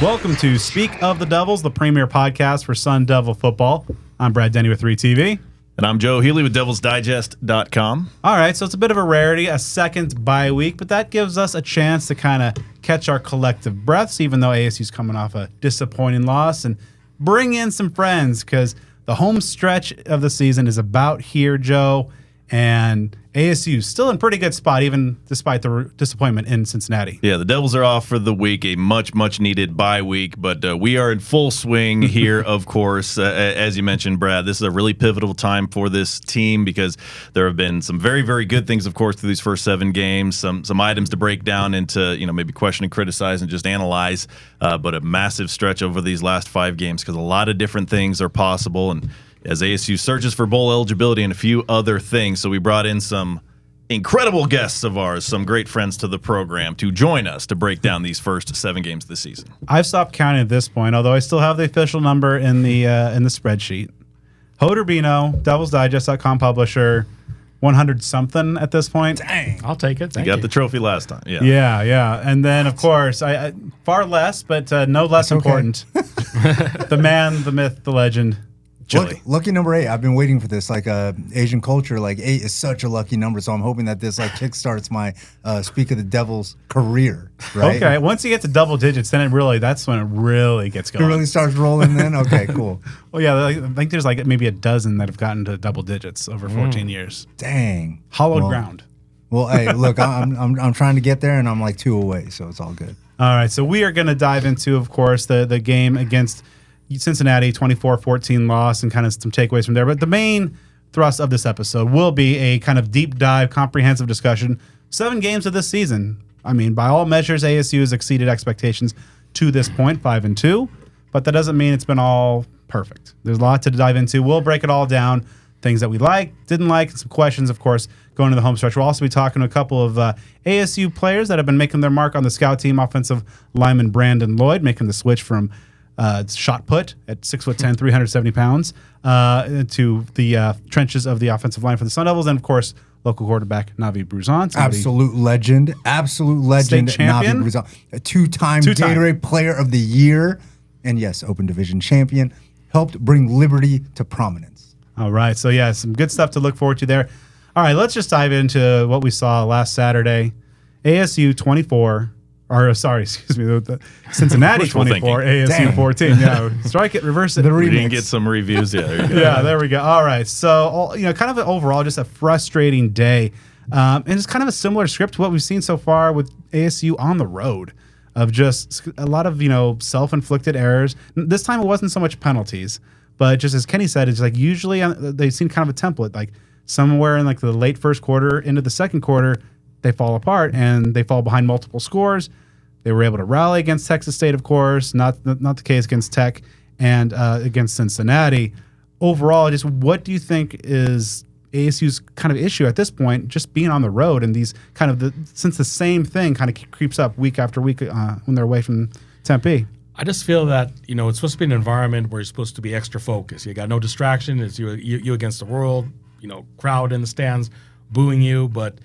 Welcome to Speak of the Devils, the premier podcast for Sun Devil football. I'm Brad Denny with 3TV. And I'm Joe Healy with DevilsDigest.com. All right, so it's a bit of a rarity, a second bye week, but that gives us a chance to kind of catch our collective breaths, even though ASU's coming off a disappointing loss, and bring in some friends, because the home stretch of the season is about here, Joe, and ASU's still in pretty good spot, even despite the disappointment in Cincinnati. Yeah, the Devils are off for the week, a much needed bye week, but we are in full swing here, of course. As you mentioned, Brad, this is a really pivotal time for this team because there have been some very good things, of course, through these first 7 games, some items to break down into, maybe question and criticize and just analyze, but a massive stretch over these last 5 games because a lot of different things are possible, and as ASU searches for bowl eligibility and a few other things. So we brought in some incredible guests of ours, some great friends to the program, to join us to break down these first 7 games of the season. I've stopped counting at this point, although I still have the official number in the spreadsheet. Hod Rabino, DevilsDigest.com publisher, 100-something at this point. Dang. I'll take it. You got the trophy last time. Yeah. And then, of course, I far less, but no less important. The man, the myth, the legend, Chilly. Lucky number 8. I've been waiting for this. Like Asian culture, like 8 is such a lucky number. So I'm hoping that this kickstarts my Speak of the Devil's career. Right? Okay. Once you get to double digits, then that's when it really gets going. It really starts rolling. Then okay, cool. Well, yeah, I think there's maybe a dozen that have gotten to double digits over 14 years. Dang. Hollowed ground. Well, hey, look, I'm trying to get there, and I'm like 2 away, so it's all good. All right, so we are going to dive into, of course, the game against Cincinnati, 24-14 loss, and kind of some takeaways from there. But the main thrust of this episode will be a kind of deep dive, comprehensive discussion. 7 games of this season. I mean, by all measures, ASU has exceeded expectations to this point, 5-2. But that doesn't mean it's been all perfect. There's a lot to dive into. We'll break it all down. Things that we liked, didn't like, and some questions, of course, going to the home stretch. We'll also be talking to a couple of ASU players that have been making their mark on the scout team. Offensive lineman Brandon Lloyd making the switch from shot put at 6'10", 370 pounds, to the trenches of the offensive line for the Sun Devils, and of course, local quarterback Navi Bruzon. Absolute legend, state champion, Navi Bruzon, a two-time Gatorade Player of the Year, and yes, Open Division champion, helped bring Liberty to prominence. All right, so yeah, some good stuff to look forward to there. All right, let's just dive into what we saw last Saturday. ASU 24. The Cincinnati 24, ASU Dang. 14. Yeah, strike it, reverse it. We didn't get some reviews. Yeah, there you go. Yeah, there we go. All right, so kind of overall just a frustrating day, and it's kind of a similar script to what we've seen so far with ASU on the road, of just a lot of self-inflicted errors. This time it wasn't so much penalties, but just as Kenny said, it's like usually they've seen kind of a template, like somewhere in the late first quarter into the second quarter, they fall apart and they fall behind multiple scores. They were able to rally against Texas State, of course, not the case against Tech and against Cincinnati. Overall, just what do you think is ASU's kind of issue at this point, just being on the road and these kind of since the same thing kind of creeps up week after week when they're away from Tempe? I just feel that it's supposed to be an environment where you're supposed to be extra focused. You got no distraction. It's you against the world. Crowd in the stands booing you, but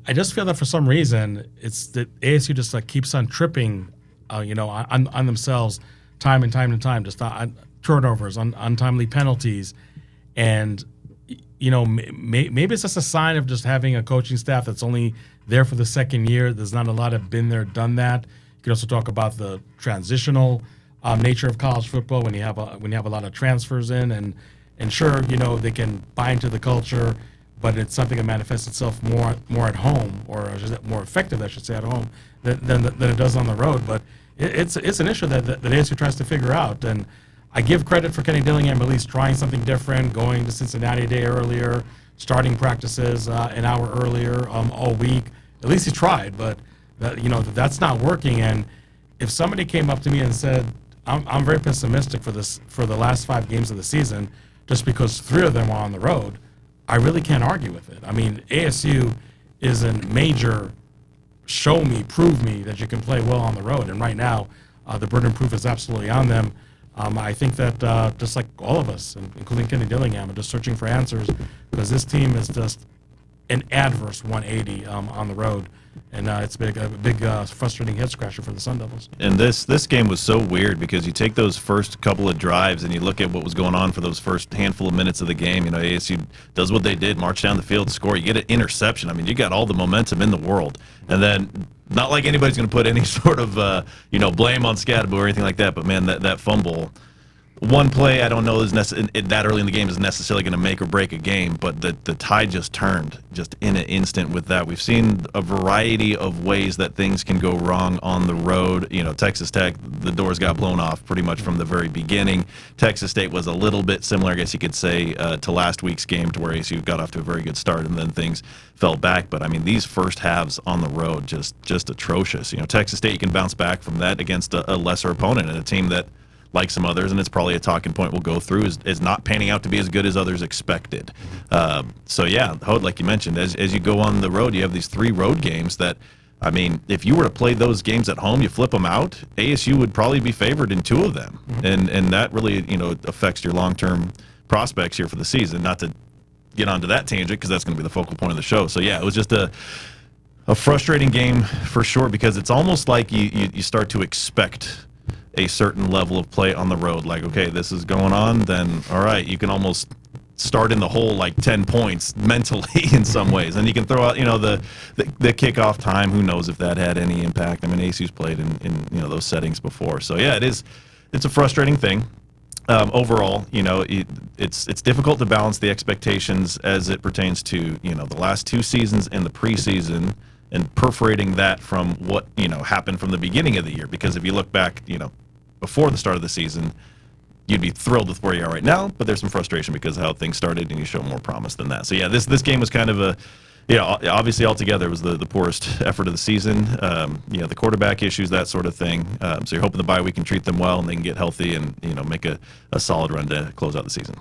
I just feel that for some reason it's that ASU just keeps on tripping, on themselves time and time, just on turnovers, on untimely penalties, and maybe it's just a sign of just having a coaching staff that's only there for the second year. There's not a lot of been there, done that. You can also talk about the transitional nature of college football when you have a lot of transfers in, and sure, they can buy into the culture, but it's something that manifests itself more at home, or more effective, I should say, at home than it does on the road. But it's an issue that ASU tries to figure out. And I give credit for Kenny Dillingham at least trying something different, going to Cincinnati a day earlier, starting practices an hour earlier all week. At least he tried, but that's not working. And if somebody came up to me and said, I'm very pessimistic for the last 5 games of the season, just because 3 of them are on the road, I really can't argue with it. I mean, ASU is a major show me, prove me that you can play well on the road. And right now, the burden of proof is absolutely on them. I think that just like all of us, including Kenny Dillingham, are just searching for answers because this team is just an adverse 180 on the road. And it's been a big frustrating head scratcher for the Sun Devils. And this game was so weird because you take those first couple of drives and you look at what was going on for those first handful of minutes of the game. You know, ASU does what they did, march down the field, score. You get an interception. I mean, you got all the momentum in the world. And then not like anybody's going to put any sort of, blame on Scadaboo or anything like that. But, man, that fumble, one play I don't know is that early in the game is necessarily going to make or break a game, but the tide just turned just in an instant with that. We've seen a variety of ways that things can go wrong on the road. You know, Texas Tech, the doors got blown off pretty much from the very beginning. Texas State was a little bit similar, I guess you could say, to last week's game, to where ASU got off to a very good start and then things fell back. But I mean, these first halves on the road just atrocious. You know, Texas State, you can bounce back from that against a lesser opponent and a team that, like some others, and it's probably a talking point we'll go through, is not panning out to be as good as others expected. So yeah, Hod, like you mentioned, as you go on the road, you have these 3 road games that, I mean, if you were to play those games at home, you flip them out, ASU would probably be favored in 2 of them, and that really, affects your long-term prospects here for the season. Not to get onto that tangent, because that's going to be the focal point of the show. So yeah, it was just a frustrating game for sure, because it's almost like you start to expect a certain level of play on the road. Like, okay, this is going on, then all right, you can almost start in the hole like 10 points mentally in some ways. And you can throw out, the kickoff time. Who knows if that had any impact? I mean, ASU's played in those settings before. So yeah, it's a frustrating thing. Overall, it's difficult to balance the expectations as it pertains to, the last 2 seasons and the preseason, and perforating that from what, happened from the beginning of the year. Because if you look back, before the start of the season, you'd be thrilled with where you are right now, but there's some frustration because of how things started, and you show more promise than that. So yeah, this game was kind of obviously altogether it was the poorest effort of the season. The quarterback issues, that sort of thing. So you're hoping the bye week can treat them well and they can get healthy and, make a solid run to close out the season.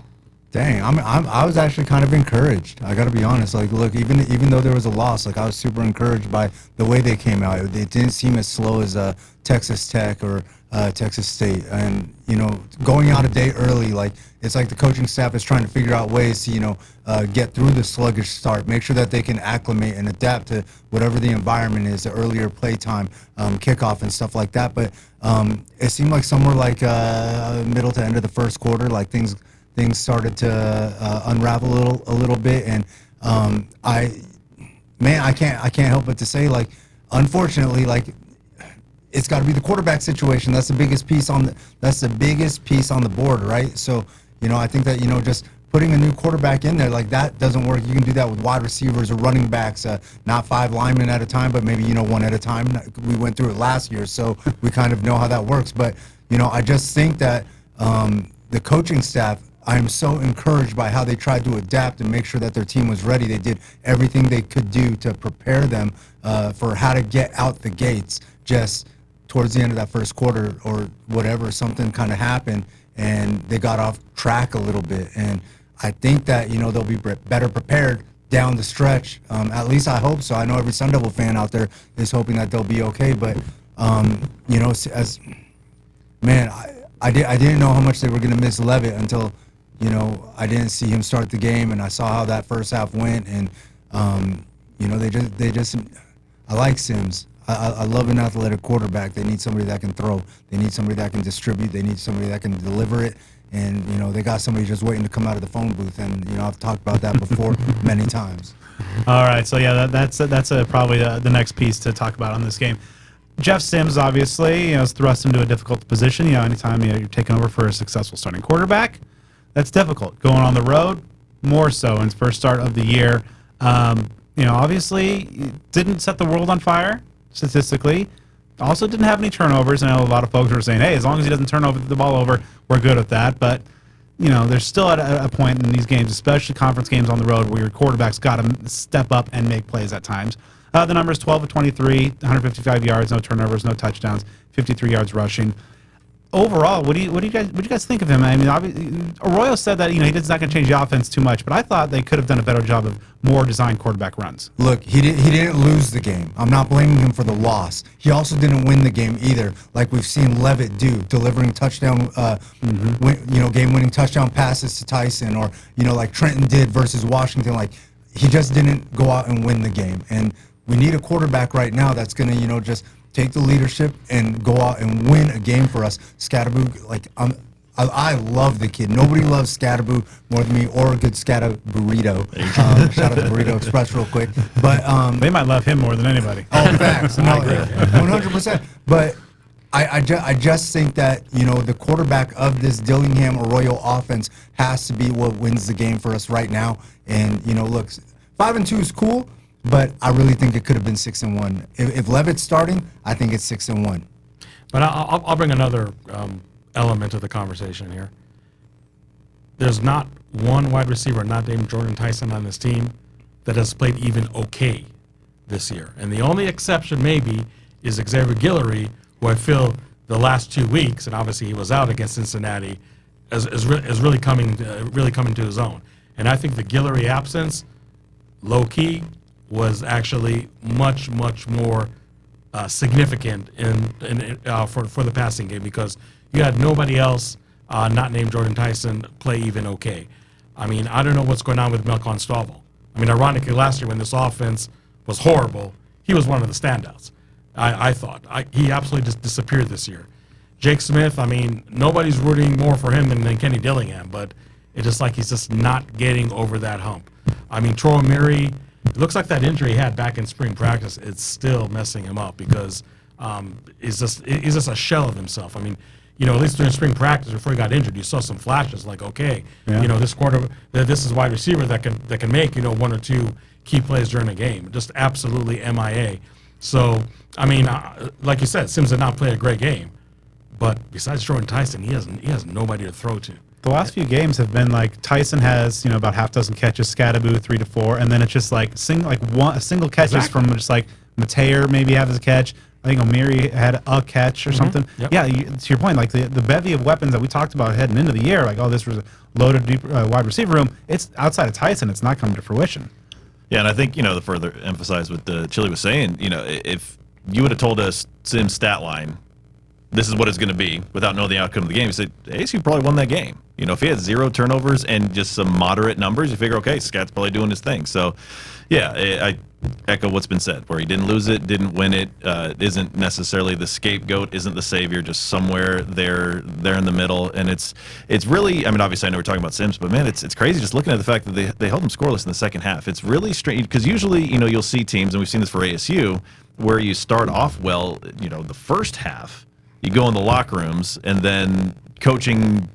Dang, I was actually kind of encouraged. I got to be honest. Like, look, even though there was a loss, like I was super encouraged by the way they came out. It didn't seem as slow as Texas Tech or Texas State, and going out a day early, like it's like the coaching staff is trying to figure out ways to get through the sluggish start, make sure that they can acclimate and adapt to whatever the environment is, the earlier playtime, kickoff and stuff like that. But it seemed like somewhere like middle to end of the first quarter, like things started to unravel a little bit, and I can't help but to say, like, unfortunately, like, it's got to be the quarterback situation. That's the biggest piece on the board, right? So I think that just putting a new quarterback in there, like, that doesn't work. You can do that with wide receivers or running backs, not 5 linemen at a time, but maybe 1 at a time. We went through it last year, so we kind of know how that works. But I just think that the coaching staff, I'm so encouraged by how they tried to adapt and make sure that their team was ready. They did everything they could do to prepare them for how to get out the gates. Just towards the end of that first quarter or whatever, something kind of happened and they got off track a little bit. And I think that, they'll be better prepared down the stretch. At least I hope so. I know every Sun Devil fan out there is hoping that they'll be okay. But, I didn't know how much they were going to miss Levitt until, I didn't see him start the game, and I saw how that first half went. And, they just, I like Sims. I love an athletic quarterback. They need somebody that can throw. They need somebody that can distribute. They need somebody that can deliver it. And, they got somebody just waiting to come out of the phone booth. And, I've talked about that before many times. All right. So, yeah, that's probably the next piece to talk about on this game. Jeff Sims, obviously, is thrust into a difficult position. Anytime you're taking over for a successful starting quarterback, that's difficult. Going on the road, more so in his first start of the year. Obviously, didn't set the world on fire statistically. Also didn't have any turnovers. I know a lot of folks were saying, hey, as long as he doesn't turn the ball over, we're good with that. But, there's still at a point in these games, especially conference games on the road, where your quarterback's got to step up and make plays at times. The numbers 12 of 23, 155 yards, no turnovers, no touchdowns, 53 yards rushing. Overall, what do you guys think of him? I mean, Arroyo said that he's not going to change the offense too much, but I thought they could have done a better job of more designed quarterback runs. Look, he didn't lose the game. I'm not blaming him for the loss. He also didn't win the game either, like we've seen Levitt do, delivering touchdown, game-winning touchdown passes to Tyson, or like Trenton did versus Washington. Like, he just didn't go out and win the game. And we need a quarterback right now that's going to, just take the leadership and go out and win a game for us. Scatterboo, like, I love the kid. Nobody loves Scatterboo more than me, or a good Scatta burrito. Shout out to Burrito Express real quick. But They might love him more than anybody. oh, facts. No, 100%. But I just think that, the quarterback of this Dillingham Arroyo offense has to be what wins the game for us right now. And, look, 5-2 is cool, but I really think it could have been 6-1. If Levitt's starting, I think it's 6-1. But I'll bring another element to the conversation here. There's not one wide receiver not named Jordan Tyson on this team that has played even okay this year. And the only exception maybe is Xavier Guillory, who I feel the last 2 weeks, and obviously he was out against Cincinnati, is really coming to his own. And I think the Guillory absence, low key, was actually much more significant for the passing game, because you had nobody else not named Jordan Tyson play even okay. I mean, I don't know what's going on with Melcon Stovall. I mean, ironically, last year when this offense was horrible, he was one of the standouts. I thought he absolutely just disappeared this year. Jake Smith, I mean, nobody's rooting more for him than Kenny Dillingham, but it's just like he's just not getting over that hump. I mean, Troy Murray, it looks like that injury he had back in spring practice, it's still messing him up, because he's just a shell of himself. I mean, at least during spring practice before he got injured, you saw some flashes like, okay, this is a wide receiver that can make, one or two key plays during a game. Just absolutely MIA. So, I mean, like you said, Sims did not play a great game, but besides Jordan Tyson, he has nobody to throw to. The last few games have been like Tyson has, about half dozen catches, Scatterboo 3 to 4, and then it's just like single catches from just like Mateer maybe have his catch. I think O'Meary had a catch or something. Yep. Yeah, to your point, like the bevy of weapons that we talked about heading into the year, like, this was a loaded deep wide receiver room. It's outside of Tyson, it's not coming to fruition. Yeah, and I think, to further emphasize what Chilly was saying, if you would have told us Sim's stat line, this is what it's going to be, without knowing the outcome of the game, you say, ASU probably won that game. If he had 0 turnovers and just some moderate numbers, you figure, okay, Scat's probably doing his thing. So, yeah, I echo what's been said, where he didn't lose it, didn't win it, isn't necessarily the scapegoat, isn't the savior, just somewhere there in the middle. And it's really, I mean, obviously I know we're talking about Sims, but man, it's crazy just looking at the fact that they held him scoreless in the second half. It's really strange, because usually, you'll see teams, and we've seen this for ASU, where you start off well, the first half, you go in the locker rooms, and then coaching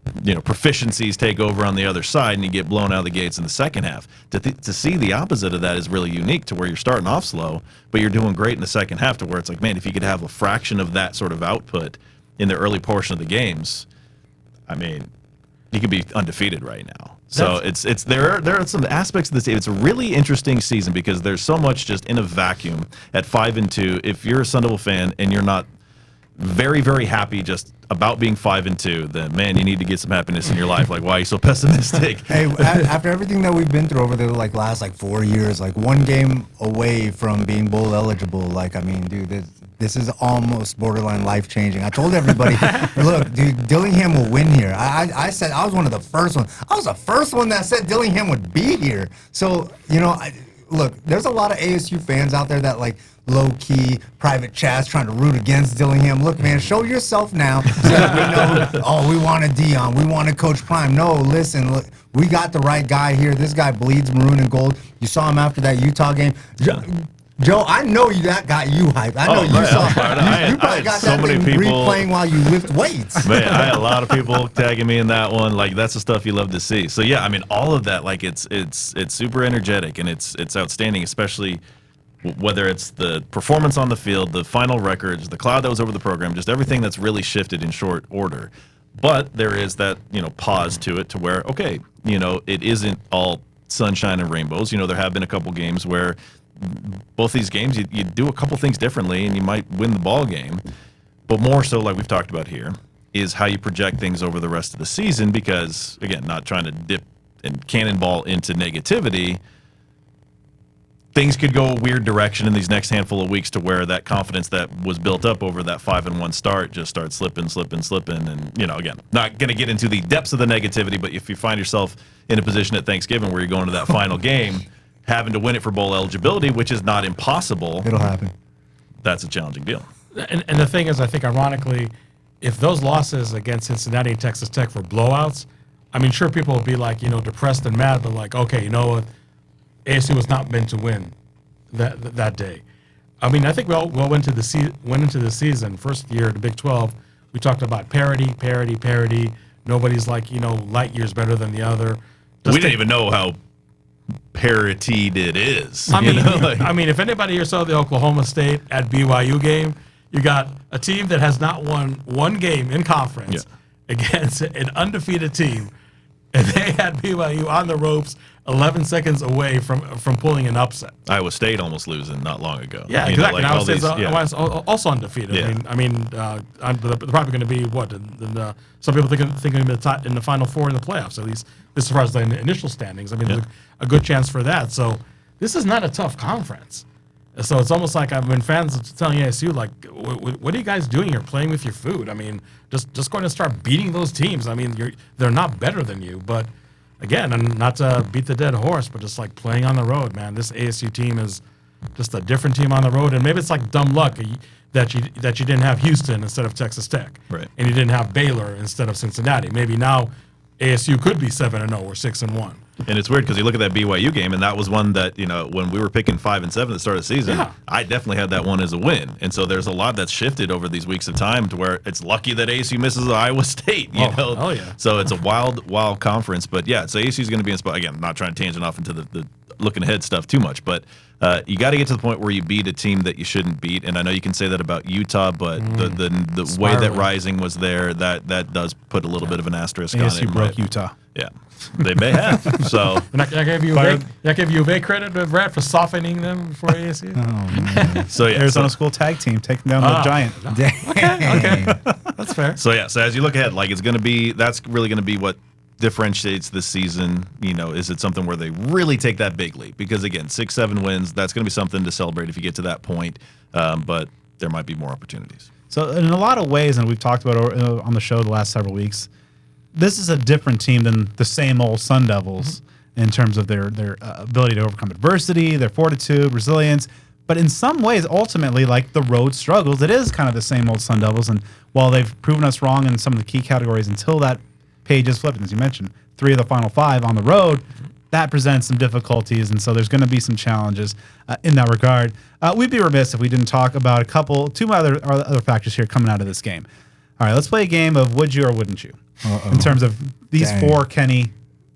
proficiencies take over on the other side, and you get blown out of the gates in the second half. To see the opposite of that is really unique, to where you're starting off slow, but you're doing great in the second half, to where it's like, man, if you could have a fraction of that sort of output in the early portion of the games, I mean, you could be undefeated right now. So there are some aspects of this. It's a really interesting season, because there's so much just in a vacuum at 5-2. If you're a Sun Devil fan and you're not very, very happy just about being 5-2, then man, you need to get some happiness in your life. Like, why are you so pessimistic? Hey, after everything that we've been through over the last 4 years, one game away from being bowl eligible, I mean, dude, this is almost borderline life changing. I told everybody, look, dude, Dillingham will win here. I said I was one of the first ones. I was the first one that said Dillingham would be here. So look, there's a lot of ASU fans out there that low-key private chats trying to root against Dillingham. Look, man, show yourself now. So that we know, we wanted Dion, we wanted Coach Prime. No, listen, look, we got the right guy here. This guy bleeds maroon and gold. You saw him after that Utah game. Joe, I know that got you hyped. I know you saw. You probably got so that many thing people replaying while you lift weights. Man, I had a lot of people tagging me in that one. That's the stuff you love to see. So yeah, I mean, all of that, it's super energetic, and it's outstanding, especially whether it's the performance on the field, the final records, the cloud that was over the program, just everything that's really shifted in short order. But there is that, pause to it, to where, okay, it isn't all sunshine and rainbows. There have been a couple games where both these games, you do a couple things differently and you might win the ball game. But more so, like we've talked about here, is how you project things over the rest of the season, because, again, not trying to dip and cannonball into negativity, things could go a weird direction in these next handful of weeks to where that confidence that was built up over that 5-1 start just starts slipping. And, again, not going to get into the depths of the negativity, but if you find yourself in a position at Thanksgiving where you're going to that final game, having to win it for bowl eligibility, which is not impossible. It'll happen. That's a challenging deal. And the thing is, I think ironically, if those losses against Cincinnati and Texas Tech were blowouts, I mean, sure, people will be like, depressed and mad, but like, okay, you know what? ASU was not meant to win that day. I mean, I think we all went into the season, first year, the Big 12, we talked about parity. Nobody's like, light years better than the other. We didn't even know how paritied it is. I mean, if anybody here saw the Oklahoma State at BYU game, you got a team that has not won one game in conference against an undefeated team, and they had BYU on the ropes 11 seconds away from pulling an upset. Iowa State almost losing not long ago. Yeah, exactly. Iowa State's also undefeated. Yeah. They're probably going to be what? Some people thinking in the Final Four in the playoffs, at least as far as the initial standings. I mean, there's a good chance for that. So this is not a tough conference. So it's almost like I've been fans of telling ASU, like, what are you guys doing here, playing with your food? I mean, just going to start beating those teams. I mean, they're not better than you, but again, and not to beat the dead horse, but just like playing on the road, man. This ASU team is just a different team on the road, and maybe it's like dumb luck that you didn't have Houston instead of Texas Tech, right? And you didn't have Baylor instead of Cincinnati. Maybe now ASU could be 7-0 or 6-1. And it's weird because you look at that BYU game, and that was one that, when we were picking 5 and 7 at the start of the season, I definitely had that one as a win. And so there's a lot that's shifted over these weeks of time to where it's lucky that ASU misses Iowa State, you know? Hell yeah. So it's a wild conference. But yeah, so ASU's going to be in spot. Again, I'm not trying to tangent off into the looking ahead stuff too much, but you got to get to the point where you beat a team that you shouldn't beat. And I know you can say that about Utah, but the way that Rising was there, that does put a little bit of an asterisk on it. ASU broke Utah. Yeah. They may have. So I gave you U of A credit, Brad, for softening them for ASU. Oh man! So yeah, Arizona school tag team taking down the Giant. Okay, that's fair. So yeah, so as you look ahead, like that's really gonna be what differentiates this season. Is it something where they really take that big leap? Because again, 6-7 wins, that's gonna be something to celebrate if you get to that point. But there might be more opportunities. So in a lot of ways, and we've talked about on the show the last several weeks, this is a different team than the same old Sun Devils in terms of their ability to overcome adversity, their fortitude, resilience. But in some ways, ultimately, like the road struggles, it is kind of the same old Sun Devils. And while they've proven us wrong in some of the key categories until that page is flipped, and as you mentioned, 3 of the final 5 on the road, that presents some difficulties. And so there's going to be some challenges in that regard. We'd be remiss if we didn't talk about two other factors here coming out of this game. All right, let's play a game of would you or wouldn't you in terms of these 4 Kenny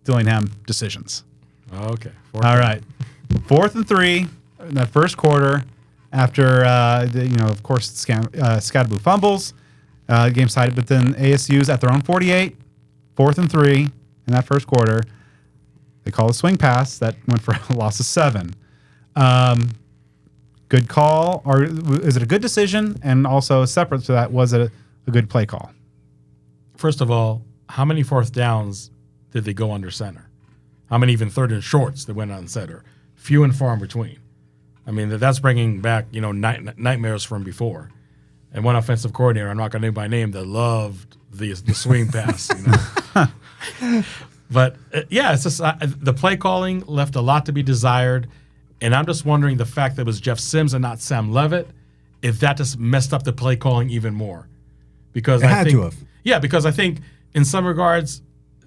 Dillingham decisions. Okay. All right. 4th and 3 in that first quarter after, of course, Scadaboo fumbles. Game's tied, but then ASU's at their own 48, 4th and 3 in that first quarter. They call a swing pass that went for a loss of 7. Good call, or is it a good decision? And also separate to that, was it a good play call? First of all, how many 4th downs did they go under center? How many even 3rd and shorts that went on center? Few and far in between. I mean, that's bringing back, nightmares from before. And one offensive coordinator, I'm not going to name by name, that loved the swing pass. But, it's just the play calling left a lot to be desired. And I'm just wondering the fact that it was Jeff Sims and not Sam Levitt, if that just messed up the play calling even more. Because it had to have. Yeah, because I think in some regards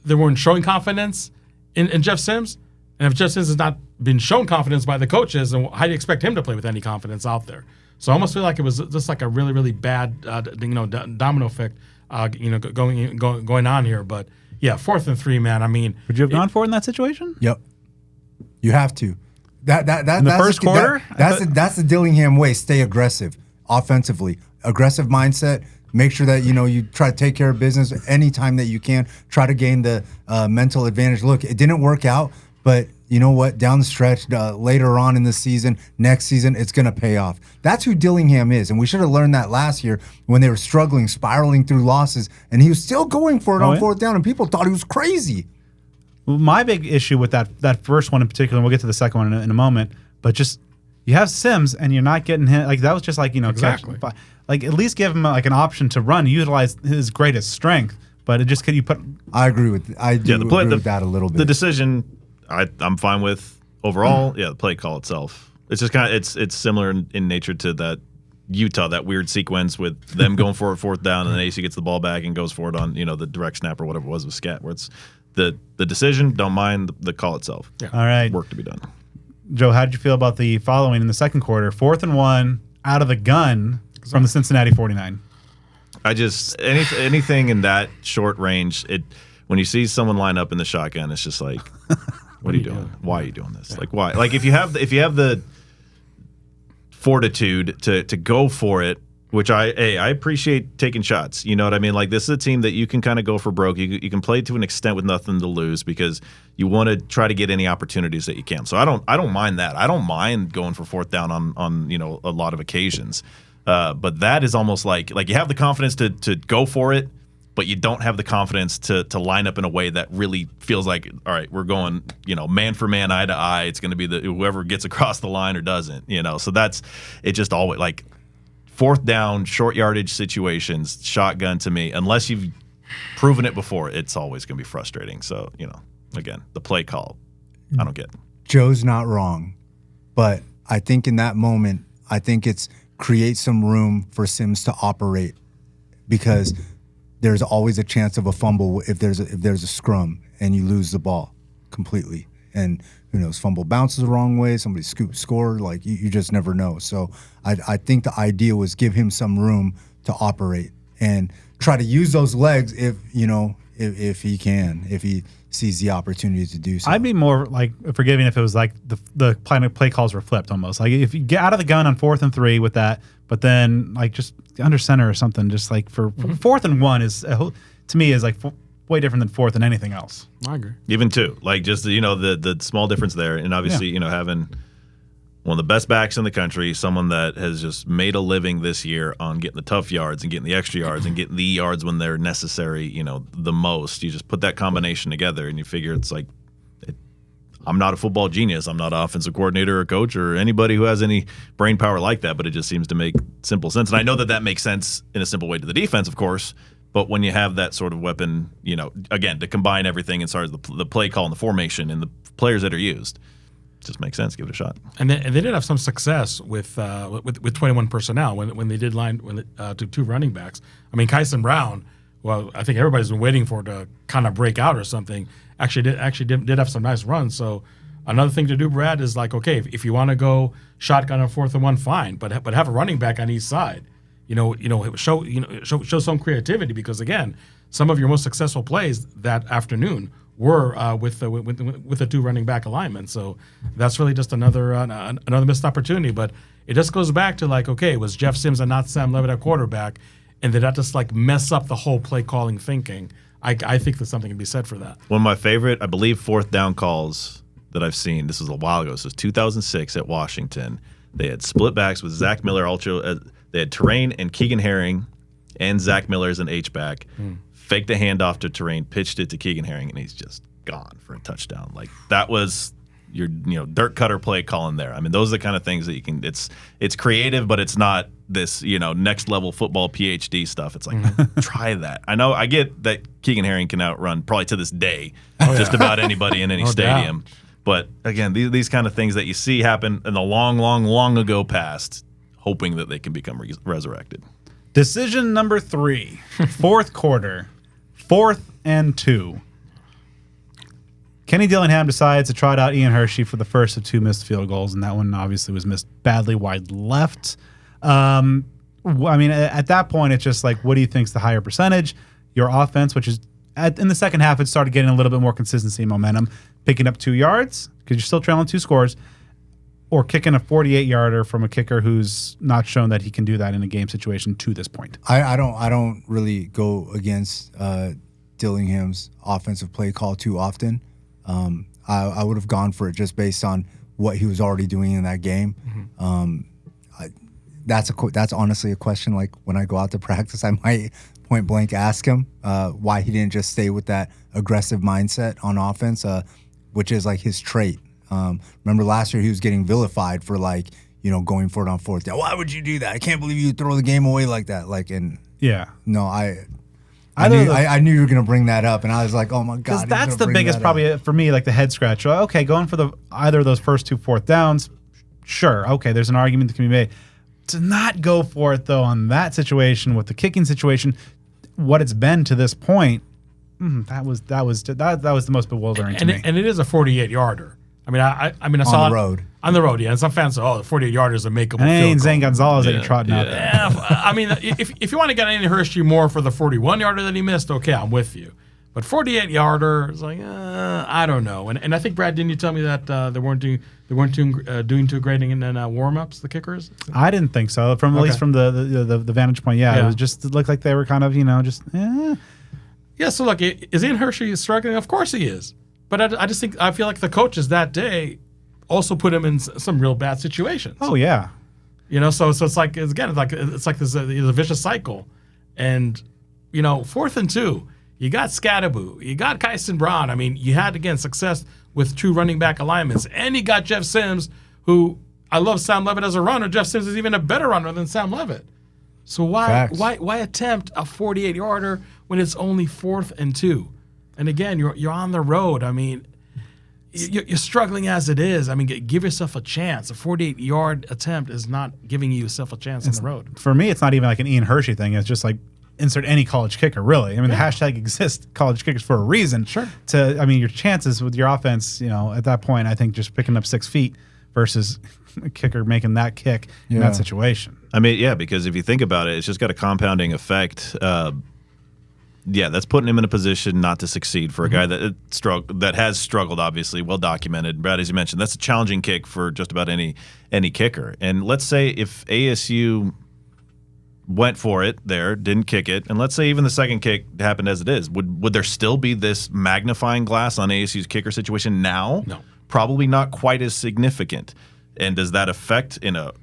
they weren't showing confidence in Jeff Sims. And if Jeff Sims has not been shown confidence by the coaches, then how do you expect him to play with any confidence out there? So I almost feel like it was just like a really, really bad domino effect going on here. But yeah, 4th and 3, man. I mean, would you have gone for it in that situation? Yep. You have to. That's the first quarter? That's the Dillingham way. Stay aggressive offensively. Aggressive mindset. Make sure that you try to take care of business anytime that you can. Try to gain the mental advantage. Look, it didn't work out, but you know what? Down the stretch, later on in the season, next season, it's going to pay off. That's who Dillingham is, and we should have learned that last year when they were struggling, spiraling through losses, and he was still going for it on 4th down, and people thought he was crazy. Well, my big issue with that first one in particular, and we'll get to the second one in a moment, but just You have Sims, and you're not getting him. Like that was just like Exactly. like at least give him like an option to run, utilize his greatest strength. But it just could you put. I agree with that a little bit. The decision, I'm fine with overall. The play call itself. It's just kind of it's similar in nature to that Utah, that weird sequence with them going for a fourth down, and then AC gets the ball back and goes for it on the direct snap or whatever it was with Scat, where it's the decision. Don't mind the call itself. Yeah. All right, work to be done. Joe, how did you feel about the following in the second quarter? 4th and 1 out of the gun from the Cincinnati 49. I just anything in that short range. When you see someone line up in the shotgun, it's just like, what are you doing? Why are you doing this? Like why? Like if you have the fortitude to go for it, which I appreciate taking shots. You know what I mean? Like this is a team that you can kind of go for broke. You can play to an extent with nothing to lose because you want to try to get any opportunities that you can. So I don't mind that. I don't mind going for fourth down on a lot of occasions. But that is almost like you have the confidence to go for it, but you don't have the confidence to line up in a way that really feels like, all right, we're going, man for man, eye to eye. It's going to be whoever gets across the line or doesn't, So that's it. Just always like fourth down, short yardage situations, shotgun to me, unless you've proven it before, it's always going to be frustrating. So again, the play call, I don't get. Joe's not wrong, but I think in that moment, it's create some room for Sims to operate because there's always a chance of a fumble if there's a scrum and you lose the ball completely. And who knows, fumble bounces the wrong way, somebody scoops score, like you just never know. So I think the idea was give him some room to operate and try to use those legs if he can, if he sees the opportunity to do so. I'd be more like forgiving if it was like the play calls were flipped almost. Like if you get out of the gun on 4th and 3 with that, but then like just under center or something, just like for 4th and 1 is to me is like way different than 4th and anything else. I agree. Even 2, like just the small difference there, and obviously having one of the best backs in the country, someone that has just made a living this year on getting the tough yards and getting the extra yards and getting the yards when they're necessary, the most. You just put that combination together and you figure it's like, I'm not a football genius. I'm not an offensive coordinator or coach or anybody who has any brain power like that, but it just seems to make simple sense. And I know that makes sense in a simple way to the defense, of course, but when you have that sort of weapon, again, to combine everything as far as the play call and the formation and the players that are used, just makes sense. Give it a shot. And they did have some success with 21 personnel when they did to 2 running backs. I mean, Kyson Brown. Well, I think everybody's been waiting for it to kind of break out or something. Actually did have some nice runs. So another thing to do, Brad, is like, okay, if you want to go shotgun on 4th and 1, fine, but have a running back on each side. Show some creativity because again, some of your most successful plays that afternoon were with the 2 running back alignment. So that's really just another missed opportunity. But it just goes back to like, okay, was Jeff Sims and not Sam Levitt at quarterback, and did that just like mess up the whole play calling thinking? I think there's something to be said for that. One of my favorite, I believe, fourth down calls that I've seen. This was a while ago. This was 2006 at Washington. They had split backs with Zach Miller. They had Terrain and Keegan Herring and Zach Miller as an H-back. Faked a handoff to Terrain, pitched it to Keegan Herring, and he's just gone for a touchdown. Like that was your dirt cutter play calling there. I mean, those are the kind of things that you can. It's creative, but it's not this next level football PhD stuff. It's like try that. I get that Keegan Herring can outrun probably to this day just about anybody in any stadium. Doubt. But again, these kind of things that you see happen in the long ago past, hoping that they can become resurrected. Decision number 3, 4th quarter, 4th and 2. Kenny Dillingham decides to trot out Ian Hershey for the first of 2 missed field goals, and that one obviously was missed badly wide left. I mean, at that point, it's just like, what do you think's the higher percentage? Your offense, which is in the second half, it started getting a little bit more consistency and momentum, picking up 2 yards because you're still trailing 2 scores, or kicking a 48-yarder from a kicker who's not shown that he can do that in a game situation to this point. I don't really go against Dillingham's offensive play call too often. I would have gone for it just based on what he was already doing in that game. That's honestly a question. Like when I go out to practice, I might point blank ask him why he didn't just stay with that aggressive mindset on offense, which is like his trait. Remember last year he was getting vilified for like going for it on fourth down. Why would you do that? I can't believe you throw the game away like that. No, I knew you were going to bring that up, and I was like, oh my God. Because that's the biggest, probably for me, like the head scratch. Okay, going for either of those first 2 fourth downs, sure. Okay, there's an argument that can be made. To not go for it, though, on that situation with the kicking situation, what it's been to this point, that was the most bewildering to me. And it is a 48-yarder. I mean, I saw on the road. On the road, yeah. And some fans say, "Oh, the 48-yarder is a makeable And it field ain't goal." Zane Gonzalez that you're trotting out there. Yeah, I mean, if you want to get any Hershey more for the 41-yarder that he missed, okay, I'm with you. But 48-yarder is like, I don't know. And I think, Brad, didn't you tell me that they weren't doing too great in warm-ups, the kickers? I didn't think so. At least from the vantage point, it was just, it looked like they were kind of just. Yeah. So look, is Ian Hershey struggling? Of course he is. But I feel like the coaches that day also put him in some real bad situations. Oh yeah. So it's like this is a vicious cycle, and 4th and 2. You got Scadaboo. You got Kyson Brown. I mean, you had, again, success with 2 running back alignments. And you got Jeff Sims, who I love Sam Levitt as a runner. Jeff Sims is even a better runner than Sam Levitt. So why attempt a 48-yarder when it's only 4th and 2? And again, you're on the road. I mean, you're struggling as it is. I mean, give yourself a chance. A 48-yard attempt is not giving yourself a chance on the road. For me, it's not even like an Ian Hershey thing. It's just like, insert any college kicker, really. I mean, the hashtag exists, college kickers, for a reason. Sure. Your chances with your offense, at that point, I think just picking up 6 feet versus a kicker making that kick in that situation. I mean, yeah, because if you think about it, it's just got a compounding effect. That's putting him in a position not to succeed for a guy that has struggled, obviously, well documented. Brad, as you mentioned, that's a challenging kick for just about any kicker. And let's say if ASU went for it there, didn't kick it, and let's say even the second kick happened as it is, would there still be this magnifying glass on ASU's kicker situation now? No. Probably not quite as significant. And does that affect in a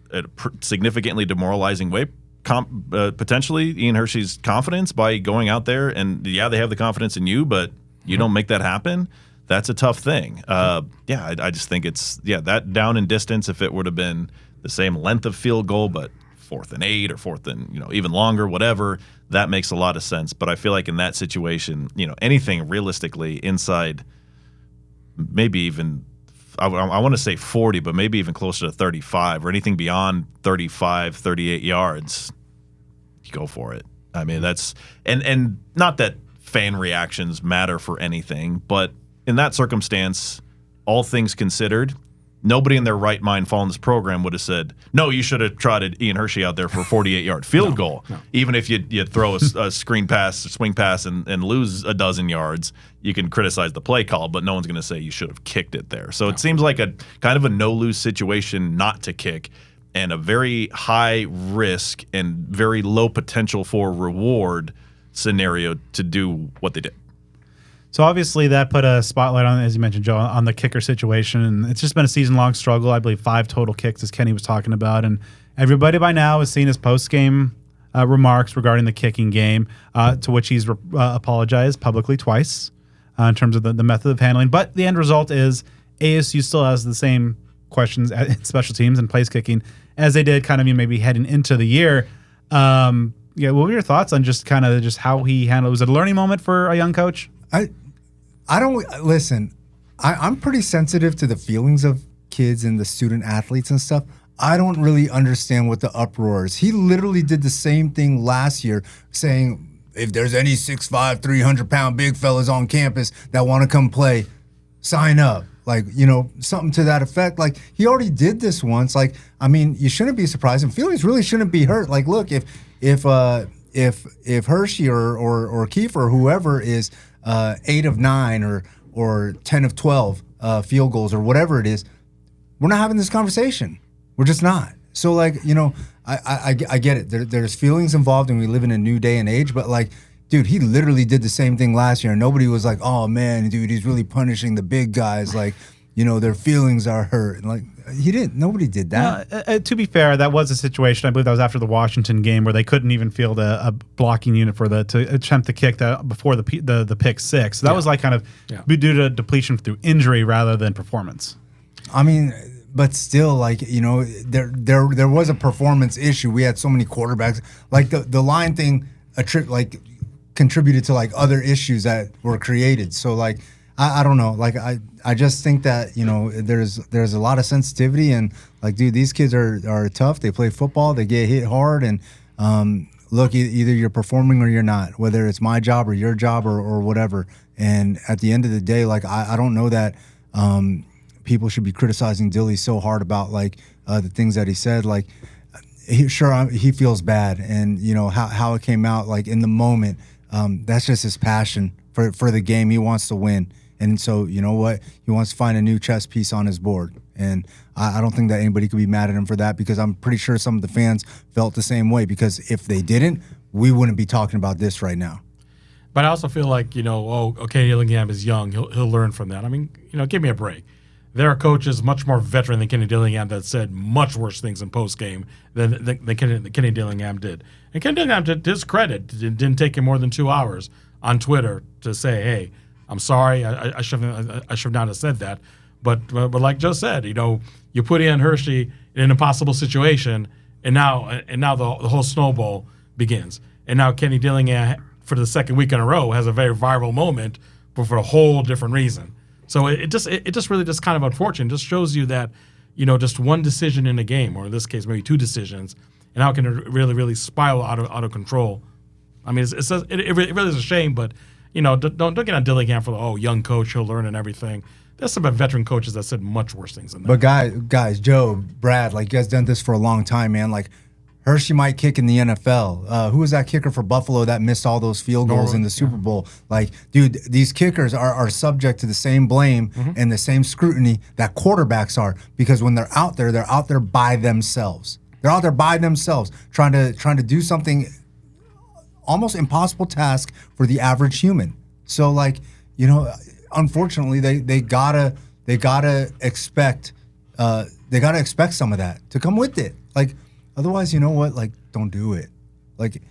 significantly demoralizing way potentially Ian Hershey's confidence by going out there and, they have the confidence in you, but you don't make that happen? That's a tough thing. I just think it's, that down in distance, if it would have been the same length of field goal, but 4th and 8 or 4th and even longer, whatever, that makes a lot of sense. But I feel like in that situation, anything realistically inside, maybe even I want to say 40, but maybe even closer to 35, or anything beyond 35, 38 yards, you go for it. I mean, that's and not that fan reactions matter for anything, but in that circumstance, all things considered, nobody in their right mind following this program would have said, no, you should have trotted Ian Hershey out there for a 48-yard field goal. No. Even if you throw a screen pass, swing pass, and lose a dozen yards, you can criticize the play call, but no one's going to say you should have kicked it there. So it seems like a kind of a no-lose situation not to kick, and a very high risk and very low potential for reward scenario to do what they did. So obviously that put a spotlight on, as you mentioned, Joe, on the kicker situation. And it's just been a season-long struggle. I believe 5 total kicks, as Kenny was talking about. And everybody by now has seen his post-game remarks regarding the kicking game, to which he's apologized publicly twice in terms of the method of handling. But the end result is ASU still has the same questions at special teams and place kicking as they did kind of maybe heading into the year. What were your thoughts on just how he handled it? Was it a learning moment for a young coach? I don't listen. I'm pretty sensitive to the feelings of kids and the student athletes and stuff. I don't really understand what the uproar is. He literally did the same thing last year, saying if there's any 6'5", 300-pound big fellas on campus that want to come play, sign up. Like, something to that effect. Like, he already did this once. Like, I mean, you shouldn't be surprised, and feelings really shouldn't be hurt. Like, look, if Hershey or Kiefer or whoever is 8 of 9 or 10 of 12 field goals or whatever it is, we're not having this conversation. We're just not. So, like, I get it. There's feelings involved, and we live in a new day and age. But, like, dude, he literally did the same thing last year, and nobody was like, oh, man, dude, he's really punishing the big guys. Like, their feelings are hurt. And, like, he didn't. Nobody did that. To be fair, that was a situation. I believe that was after the Washington game where they couldn't even field a blocking unit to attempt the kick before the pick six. So that was like kind of due to depletion through injury rather than performance. I mean, but still, like, you know, there was a performance issue. We had so many quarterbacks. Like the line thing, contributed to like other issues that were created. So like I don't know. Like I just think that, you know, there's a lot of sensitivity, and like, dude, these kids are tough. They play football. They get hit hard, and look, either you're performing or you're not. Whether it's my job or your job or whatever. And at the end of the day, like I don't know that. People should be criticizing Dilly so hard about like the things that he said. Like, he feels bad, and you know how it came out. Like in the moment, that's just his passion for the game. He wants to win, and so you know what, he wants to find a new chess piece on his board. And I don't think that anybody could be mad at him for that, because I'm pretty sure some of the fans felt the same way. Because if they didn't, we wouldn't be talking about this right now. But I also feel like, you know, Kenny Dillingham is young. He'll learn from that. I mean, you know, give me a break. There are coaches much more veteran than Kenny Dillingham that said much worse things in post game than Kenny Dillingham did. And Kenny Dillingham, to his credit, didn't take him more than 2 hours on Twitter to say, "Hey, I'm sorry, I should not have said that." But like Joe said, you know, you put Ian Hershey in an impossible situation, and now the whole snowball begins. And now Kenny Dillingham, for the second week in a row, has a very viral moment, but for a whole different reason. So it just really just kind of unfortunate. It just shows you that, you know, just one decision in a game, or in this case maybe two decisions, and how can it really spiral out of control. I mean, it really is a shame, but you know, don't get on Dillingham for the young coach, he'll learn and everything. There's some veteran coaches that said much worse things than that. But guys, Joe, Brad, like, you guys done this for a long time, man. Like, Hershey might kick in the NFL. Who was that kicker for Buffalo that missed all those field goals in the Super Bowl? Like, dude, these kickers are subject to the same blame and the same scrutiny that quarterbacks are, because when they're out there by themselves. They're out there by themselves trying to do something almost impossible task for the average human. So, like, you know, unfortunately, they gotta expect some of that to come with it. Like, otherwise, you know what? Like, don't do it. Like,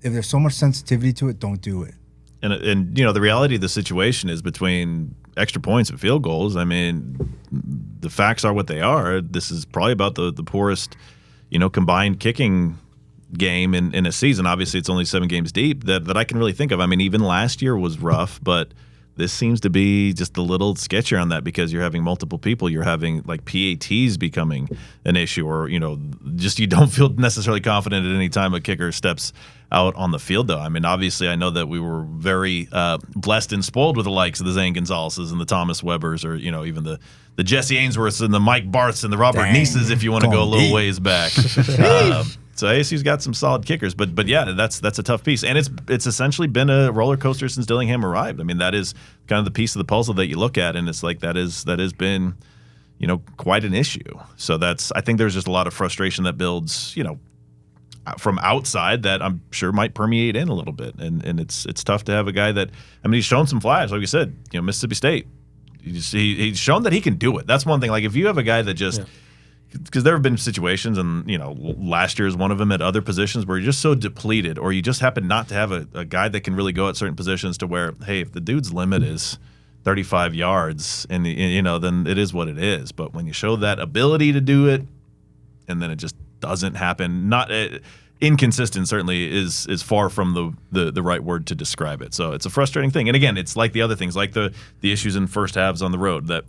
if there's so much sensitivity to it, don't do it. And you know, the reality of the situation is, between extra points and field goals, I mean, the facts are what they are. This is probably about the poorest, you know, combined kicking game in a season. Obviously, it's only 7 games deep that I can really think of. I mean, even last year was rough, but this seems to be just a little sketchier on that, because you're having multiple people. You're having like PATs becoming an issue, or, you know, just you don't feel necessarily confident at any time a kicker steps out on the field, though. I mean, obviously, I know that we were very blessed and spoiled with the likes of the Zane Gonzalez's and the Thomas Webbers, or, you know, even the Jesse Ainsworths and the Mike Barths and the Robert Nieces, if you want to go a little ways back. So ASU's got some solid kickers, but yeah, that's a tough piece, and it's essentially been a roller coaster since Dillingham arrived. I mean, that is kind of the piece of the puzzle that you look at, and it's like that has been, you know, quite an issue. So I think there's just a lot of frustration that builds, you know, from outside, that I'm sure might permeate in a little bit, and it's tough to have a guy that, I mean, he's shown some flash, like you said, you know, Mississippi State. He's shown that he can do it. That's one thing. Like, if you have a guy that just because there have been situations, and you know, last year is one of them, at other positions where you're just so depleted, or you just happen not to have a guy that can really go at certain positions, to where, hey, if the dude's limit is 35 yards, and you know, then it is what it is. But when you show that ability to do it, and then it just doesn't happen, not inconsistent certainly is far from the right word to describe it. So it's a frustrating thing. And again, it's like the other things, like the issues in first halves on the road, that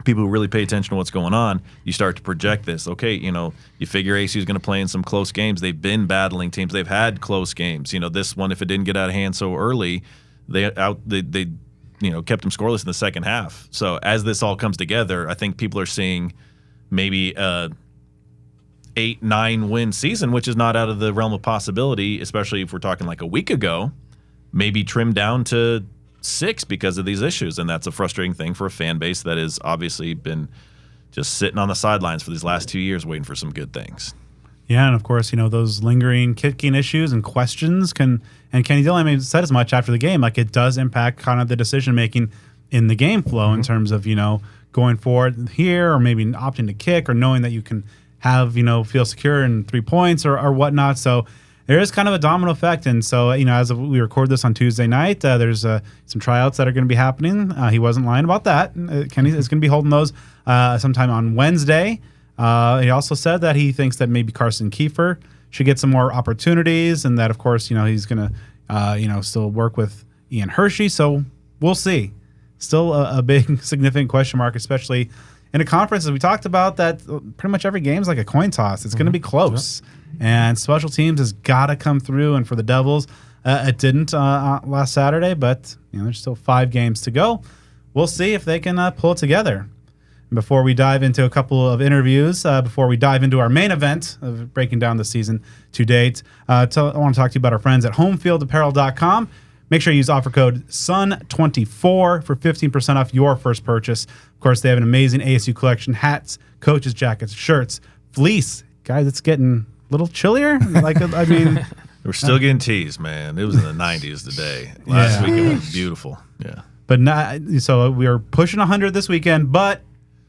people who really pay attention to what's going on, you start to project this. Okay, you know, you figure ASU is going to play in some close games. They've been battling teams. They've had close games. You know, this one, if it didn't get out of hand so early, they you know, kept them scoreless in the second half. So as this all comes together, I think people are seeing maybe 8-9 win season, which is not out of the realm of possibility, especially if we're talking like a week ago, maybe trimmed down to 6 because of these issues. And that's a frustrating thing for a fan base that has obviously been just sitting on the sidelines for these last 2 years waiting for some good things. Yeah, and of course, you know, those lingering kicking issues and questions and Kenny Dillingham said as much after the game, like, it does impact kind of the decision making in the game flow in terms of, you know, going forward here, or maybe opting to kick, or knowing that you can have, you know, feel secure in 3 points or whatnot. So there is kind of a domino effect. And so, you know, as we record this on Tuesday night, there's some tryouts that are going to be happening. He wasn't lying about that. Kenny is going to be holding those sometime on Wednesday. He also said that he thinks that maybe Carson Kiefer should get some more opportunities, and that, of course, he's going to, still work with Ian Hershey. So we'll see. Still a big, significant question mark, especially in a conference, as we talked about, that pretty much every game is like a coin toss. It's going to be close. And special teams has got to come through. And for the Devils, it didn't last Saturday, but there's still 5 games to go. We'll see if they can pull it together. And before we dive into a couple of interviews, before we dive into our main event of breaking down the season to date, I want to talk to you about our friends at homefieldapparel.com. Make sure you use offer code SUN24 for 15% off your first purchase. Of course, they have an amazing ASU collection: hats, coaches, jackets, shirts, fleece. Guys, it's getting a little chillier. We're still getting teased, man. It was in the 90s today. Last week it was beautiful. Yeah. But so we are pushing 100 this weekend, but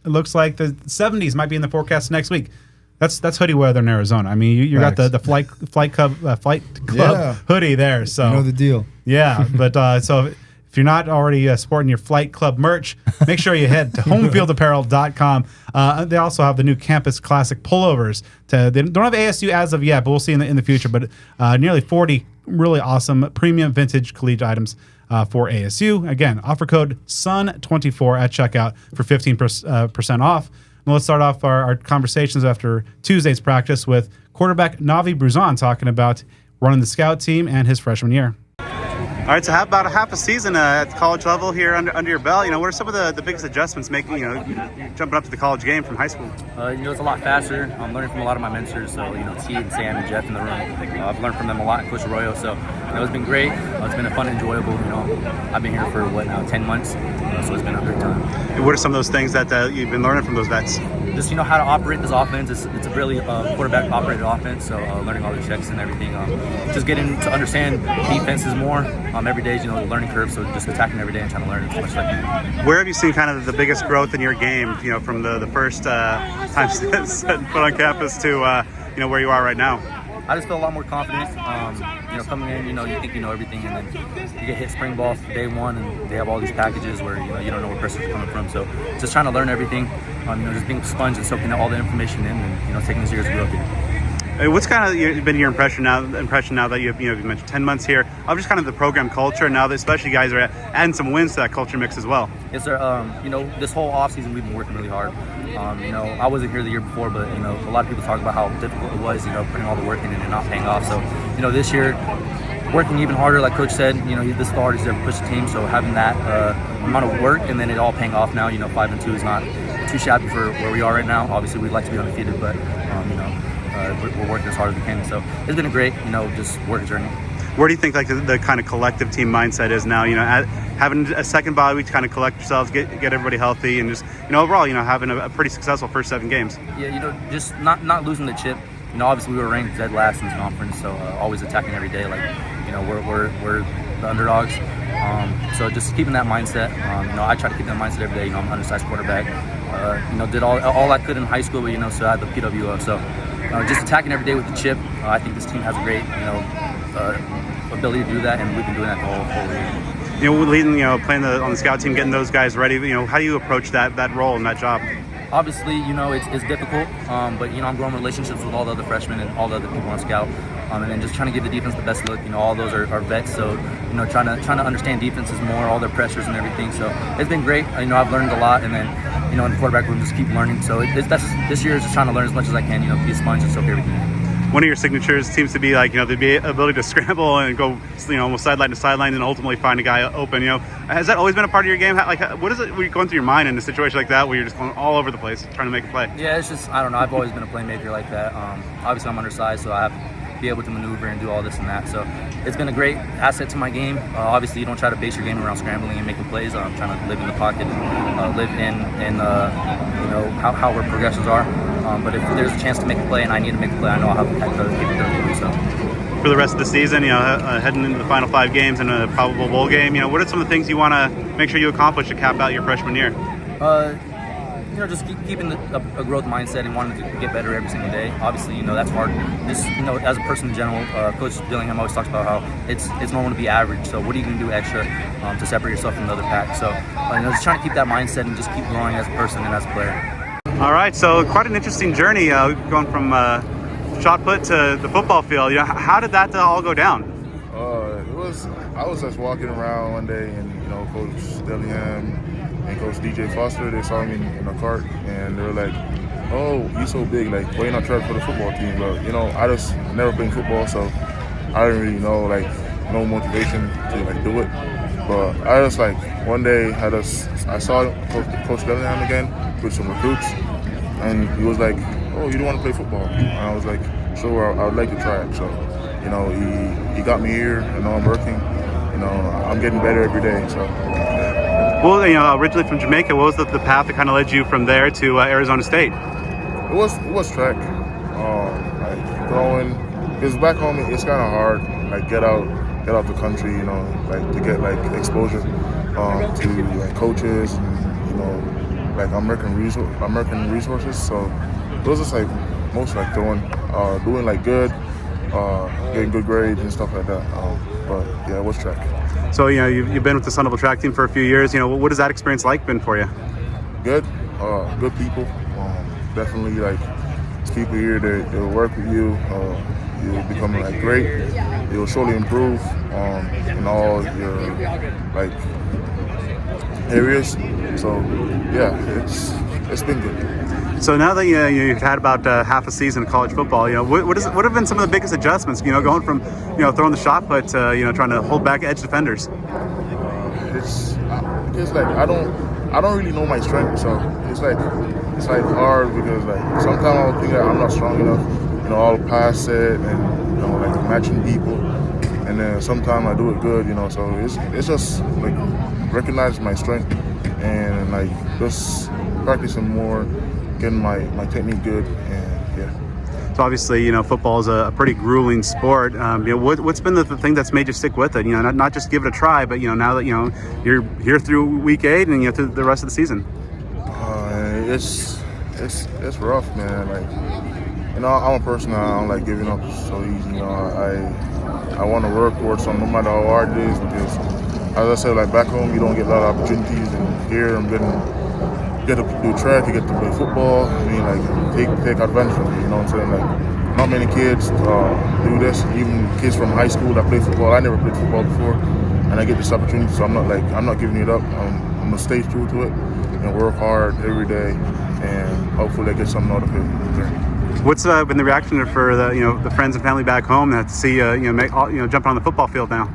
it looks like the 70s might be in the forecast next week. That's hoodie weather in Arizona. I mean, you got the flight club hoodie there. So you know the deal. Yeah, but so if you're not already sporting your Flight Club merch, make sure you head to homefieldapparel.com. They also have the new Campus Classic pullovers. They don't have ASU as of yet, but we'll see in the future. But nearly 40 really awesome premium vintage collegiate items for ASU. Again, offer code SUN24 at checkout for 15% off. And let's start off our conversations after Tuesday's practice with quarterback Navi Bruzon talking about running the scout team and his freshman year. All right, so about a half a season at the college level here under your belt. What are some of the biggest adjustments making, jumping up to the college game from high school? It's a lot faster. I'm learning from a lot of my mentors. So, T and Sam and Jeff in the room. I've learned from them a lot, Coach Arroyo. So, it's been great. It's been a fun, enjoyable. I've been here for 10 months. So it's been a great time. And what are some of those things that you've been learning from those vets? Just how to operate this offense. It's a really quarterback operated offense. So learning all the checks and everything. Just getting to understand defenses more. Every day is the learning curve. So just attacking every day and trying to learn as much as I can. Where have you seen kind of the biggest growth in your game? From the first time set foot on campus to where you are right now. I just feel a lot more confident. Coming in, you think you know everything, and then you get hit spring ball day one, and they have all these packages where you don't know where pressures are coming from. So just trying to learn everything. Just being a sponge and soaking all the information in, and taking this year's growth here. What's kind of been your impression now that you mentioned 10 months here of just kind of the program culture now that especially guys are adding some wins to that culture mix as well? Yes, sir. This whole offseason we've been working really hard. I wasn't here the year before, but a lot of people talk about how difficult it was, putting all the work in and not paying off. So, this year working even harder, like Coach said, this is the hardest he's ever pushed the team. So having that amount of work and then it all paying off now, 5-2 is not too shabby for where we are right now. Obviously, we'd like to be undefeated, but we're working as hard as we can. So it's been a great, just work journey. Where do you think the kind of collective team mindset is now? Having a second bye week to kind of collect yourselves, get everybody healthy, and just overall, having a pretty successful first 7 games. Yeah, just not losing the chip. Obviously we were ranked dead last in this conference, so always attacking every day. Like, we're the underdogs. So just keeping that mindset. I try to keep that mindset every day. I'm an undersized quarterback. Did all I could in high school, but so I had the PWO. So just attacking every day with the chip. I think this team has a great, ability to do that, and we've been doing that the whole year. Leading, playing on the scout team, getting those guys ready. How do you approach that role and that job? Obviously, it's difficult, but I'm growing relationships with all the other freshmen and all the other people on scout, and then just trying to give the defense the best look. All those are vets, so trying to understand defenses more, all their pressures and everything. So it's been great. I've learned a lot, and then in the quarterback room, just keep learning. So this year is just trying to learn as much as I can. Be a sponge and soak everything in. One of your signatures seems to be the ability to scramble and go, almost sideline to sideline and ultimately find a guy open. Has that always been a part of your game? What is it when you're going through your mind in a situation like that where you're just going all over the place trying to make a play? Yeah, it's just, I don't know. I've always been a playmaker like that. Obviously, I'm undersized, so I have to be able to maneuver and do all this and that. So it's been a great asset to my game. Obviously, you don't try to base your game around scrambling and making plays. I'm trying to live in the pocket and live in how our progressions are. But if there's a chance to make a play and I need to make a play, I know I'll have the capability to do so. For the rest of the season, heading into the final 5 games and a probable bowl game, what are some of the things you want to make sure you accomplish to cap out your freshman year? Just keeping a growth mindset and wanting to get better every single day. Obviously, that's hard. Just, as a person in general, Coach Dillingham always talks about how it's normal to be average. So what are you going to do extra to separate yourself from the other pack? So, just trying to keep that mindset and just keep growing as a person and as a player. All right, so quite an interesting journey going from shot put to the football field. How did that all go down? I was just walking around one day, and Coach Dillingham and Coach DJ Foster, they saw me in a cart, and they were like, "Oh, you so big, like why you not trying for the football team?" But I just never played football, so I didn't really know no motivation to do it. But I just one day I saw Coach Dillingham again with some recruits, and he was like, "Oh, you don't want to play football?" And I was like, "Sure, I would like to try it." So he got me here, and now I'm working. I'm getting better every day. So. Well, originally from Jamaica, what was the path that kind of led you from there to Arizona State? It was track, throwing. Because back home it's kind of hard, get out the country, to get exposure to coaches and American resources. So it was just mostly throwing, doing good, getting good grades and stuff like that. But yeah, it was track. So you've been with the Sun Devil track team for a few years. What has that experience been for you? Good, good people. Definitely there's people here that will work with you. You'll become great. You'll surely improve in all your areas. So yeah, it's been good. So now that you've had about half a season of college football, what have been some of the biggest adjustments? Going from throwing the shot put to trying to hold back edge defenders. It's I don't really know my strength, so it's hard because sometimes I'll think that I'm not strong enough. I'll pass it and matching people, and then sometimes I do it good. So it's just recognize my strength and just practicing more. Getting my technique good, and yeah. So obviously, football is a pretty grueling sport. What's been the thing that's made you stick with it? Not just give it a try, but now that you're here through week 8 and through the rest of the season. It's rough, man. I'm a person I don't like giving up so easy. I want to work towards something, no matter how hard it is. Because as I said, back home you don't get a lot of opportunities, and here I'm get to do track, you get to play football. Take advantage of it. You know what I'm saying? Not many kids do this. Even kids from high school that play football. I never played football before, and I get this opportunity. So I'm not giving it up. I'm gonna stay true to it and work hard every day, and hopefully I get something out of it. What's been the reaction for the friends and family back home that see jumping on the football field now?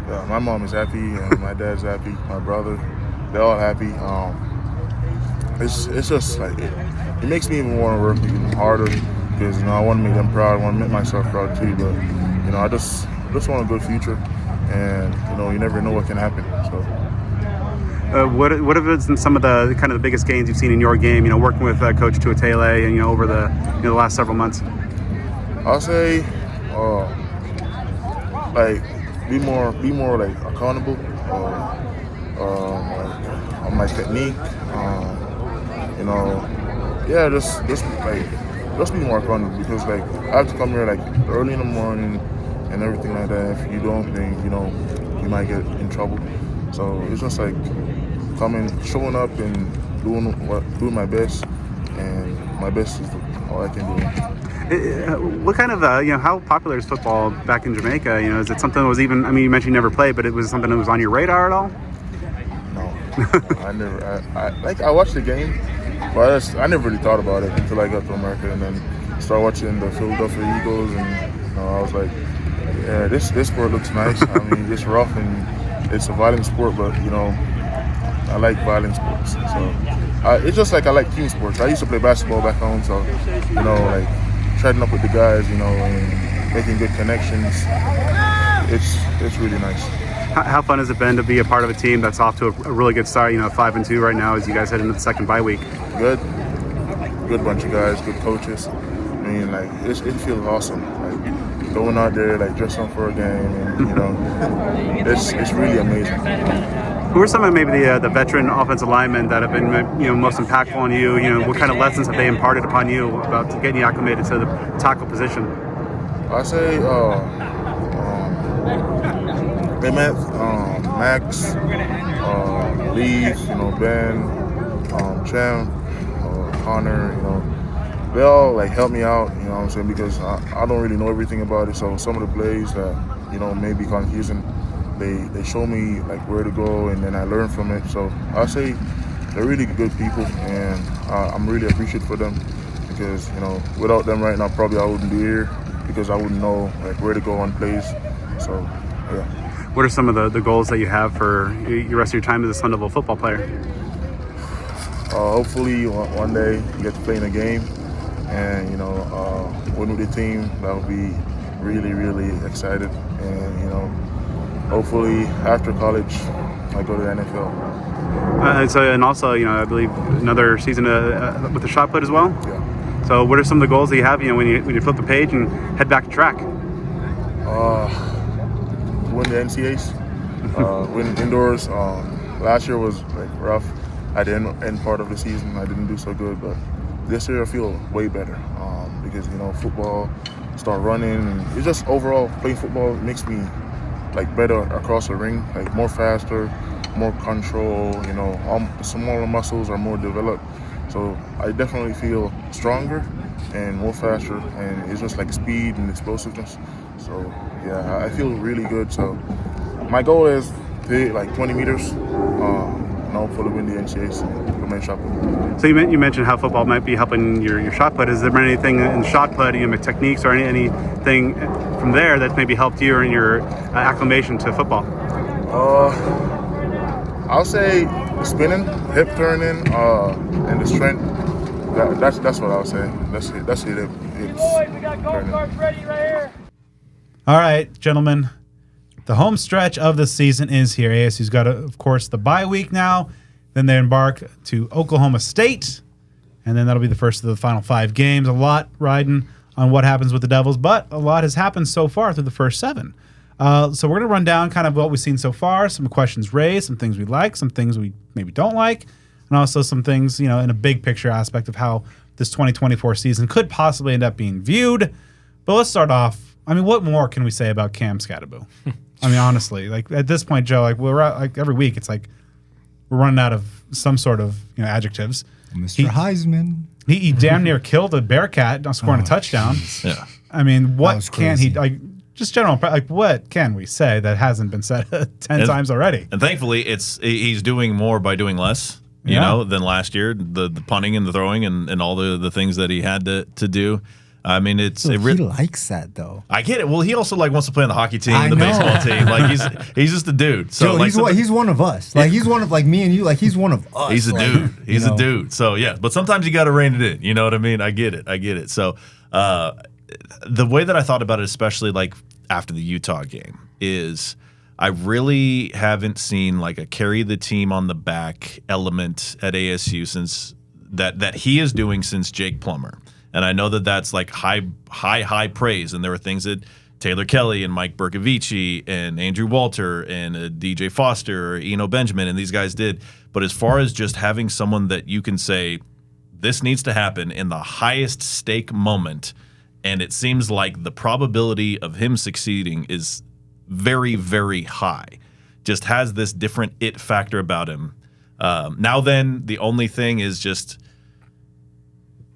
Yeah, my mom is happy, and my dad's happy, my brother, they're all happy. It's just it makes me even want to work even harder because I want to make them proud. I want to make myself proud too. But I just want a good future, and you never know what can happen. So. What have been some of the kind of the biggest gains you've seen in your game? Working with Coach Tuatele and over the last several months. I'll say, be more accountable on my technique. Just be more accountable because I have to come here early in the morning and everything like that. If you don't, then you might get in trouble. So it's just coming, showing up and doing my best, and my best is all I can do. What kind of how popular is football back in Jamaica? Is it something that was even? I mean, you mentioned you never played, but it was something that was on your radar at all? No, I never. I watched the game. But I never really thought about it until I got to America and then started watching the Philadelphia Eagles, and I was like, yeah, this sport looks nice. I mean, it's rough and it's a violent sport, but I like violent sports. So it's just I like team sports. I used to play basketball back home, so chatting up with the guys, and making good connections. It's really nice. How fun has it been to be a part of a team that's off to a really good start? 5-2 right now as you guys head into the second bye week. Good bunch of guys, good coaches. I mean, it feels awesome. Going out there, dressed up for a game, and it's really amazing. Who are some of maybe the veteran offensive linemen that have been most impactful on you? What kind of lessons have they imparted upon you about getting you acclimated to the tackle position? I say they met Max, Lee, Ben, Cham, Connor, they all like help me out, you know what I'm saying, because I don't really know everything about it. So some of the plays that, may be confusing, they show me like where to go, and then I learn from it. So I'll say they're really good people, and I'm really appreciative for them, because, without them right now, probably I wouldn't be here, because I wouldn't know like where to go on plays. So, yeah. What are some of the goals that you have for the rest of your time as a Sun Devil football player? Hopefully one day you get to play in a game and, win with the team. That would be really, really excited. And, hopefully after college, I go to the NFL. And also, I believe another season with the shot put as well? Yeah. So what are some of the goals that you have, when you flip the page and head back to track? Win the NCAs, win indoors. Last year was like rough. At the end part of the season, I didn't do so good, but this year I feel way better because football, start running, and it's just overall playing football makes me like better across the ring, like more faster, more control. The smaller muscles are more developed, so I definitely feel stronger and more faster, and it's just like speed and explosiveness. So yeah, I feel really good. So my goal is to hit like 20 meters. For the win the NCAs and remain shot put. So you mentioned how football might be helping your shot put. Is there been anything in shot put, techniques or anything from there that maybe helped you in your acclimation to football? I'll say spinning, hip turning, and the strength. That's what I'll say. That's it. Lloyd, we got golf carts ready right here. All right, gentlemen. The home stretch of the season is here. ASU's got, of course, the bye week now. Then they embark to Oklahoma State, and then that'll be the first of the final 5 games. A lot riding on what happens with the Devils, but a lot has happened so far through the first 7. So we're going to run down kind of what we've seen so far, some questions raised, some things we like, some things we maybe don't like, and also some things, in a big picture aspect of how this 2024 season could possibly end up being viewed. But let's start off. What more can we say about Cam Scatterbo? Honestly, like at this point, Joe, like we're like every week, it's like we're running out of some sort of adjectives. Mr. Heisman. He damn near killed a Bearcat, scoring a touchdown. Yeah. What can he like? Just general, like what can we say that hasn't been said 10 times already? And thankfully, he's doing more by doing less. Than last year. The punting and the throwing and all the things that he had to do. He likes that though. I get it. Well, he also wants to play on the hockey team, the baseball team. Like he's just a dude. So Joe, he's one of us. Like he's one of me and you. Like he's one of us. He's a dude. He's a dude. So yeah, but sometimes you got to rein it in. You know what I mean? I get it. So the way that I thought about it, especially like after the Utah game, is I really haven't seen like a carry the team on the back element at ASU since that he is doing since Jake Plummer. And I know that that's like high praise. And there were things that Taylor Kelly and Mike Bercovici and Andrew Walter and DJ Foster or Eno Benjamin and these guys did. But as far as just having someone that you can say, this needs to happen in the highest stake moment, and it seems like the probability of him succeeding is very, very high. Just has this different it factor about him. Now then, the only thing is just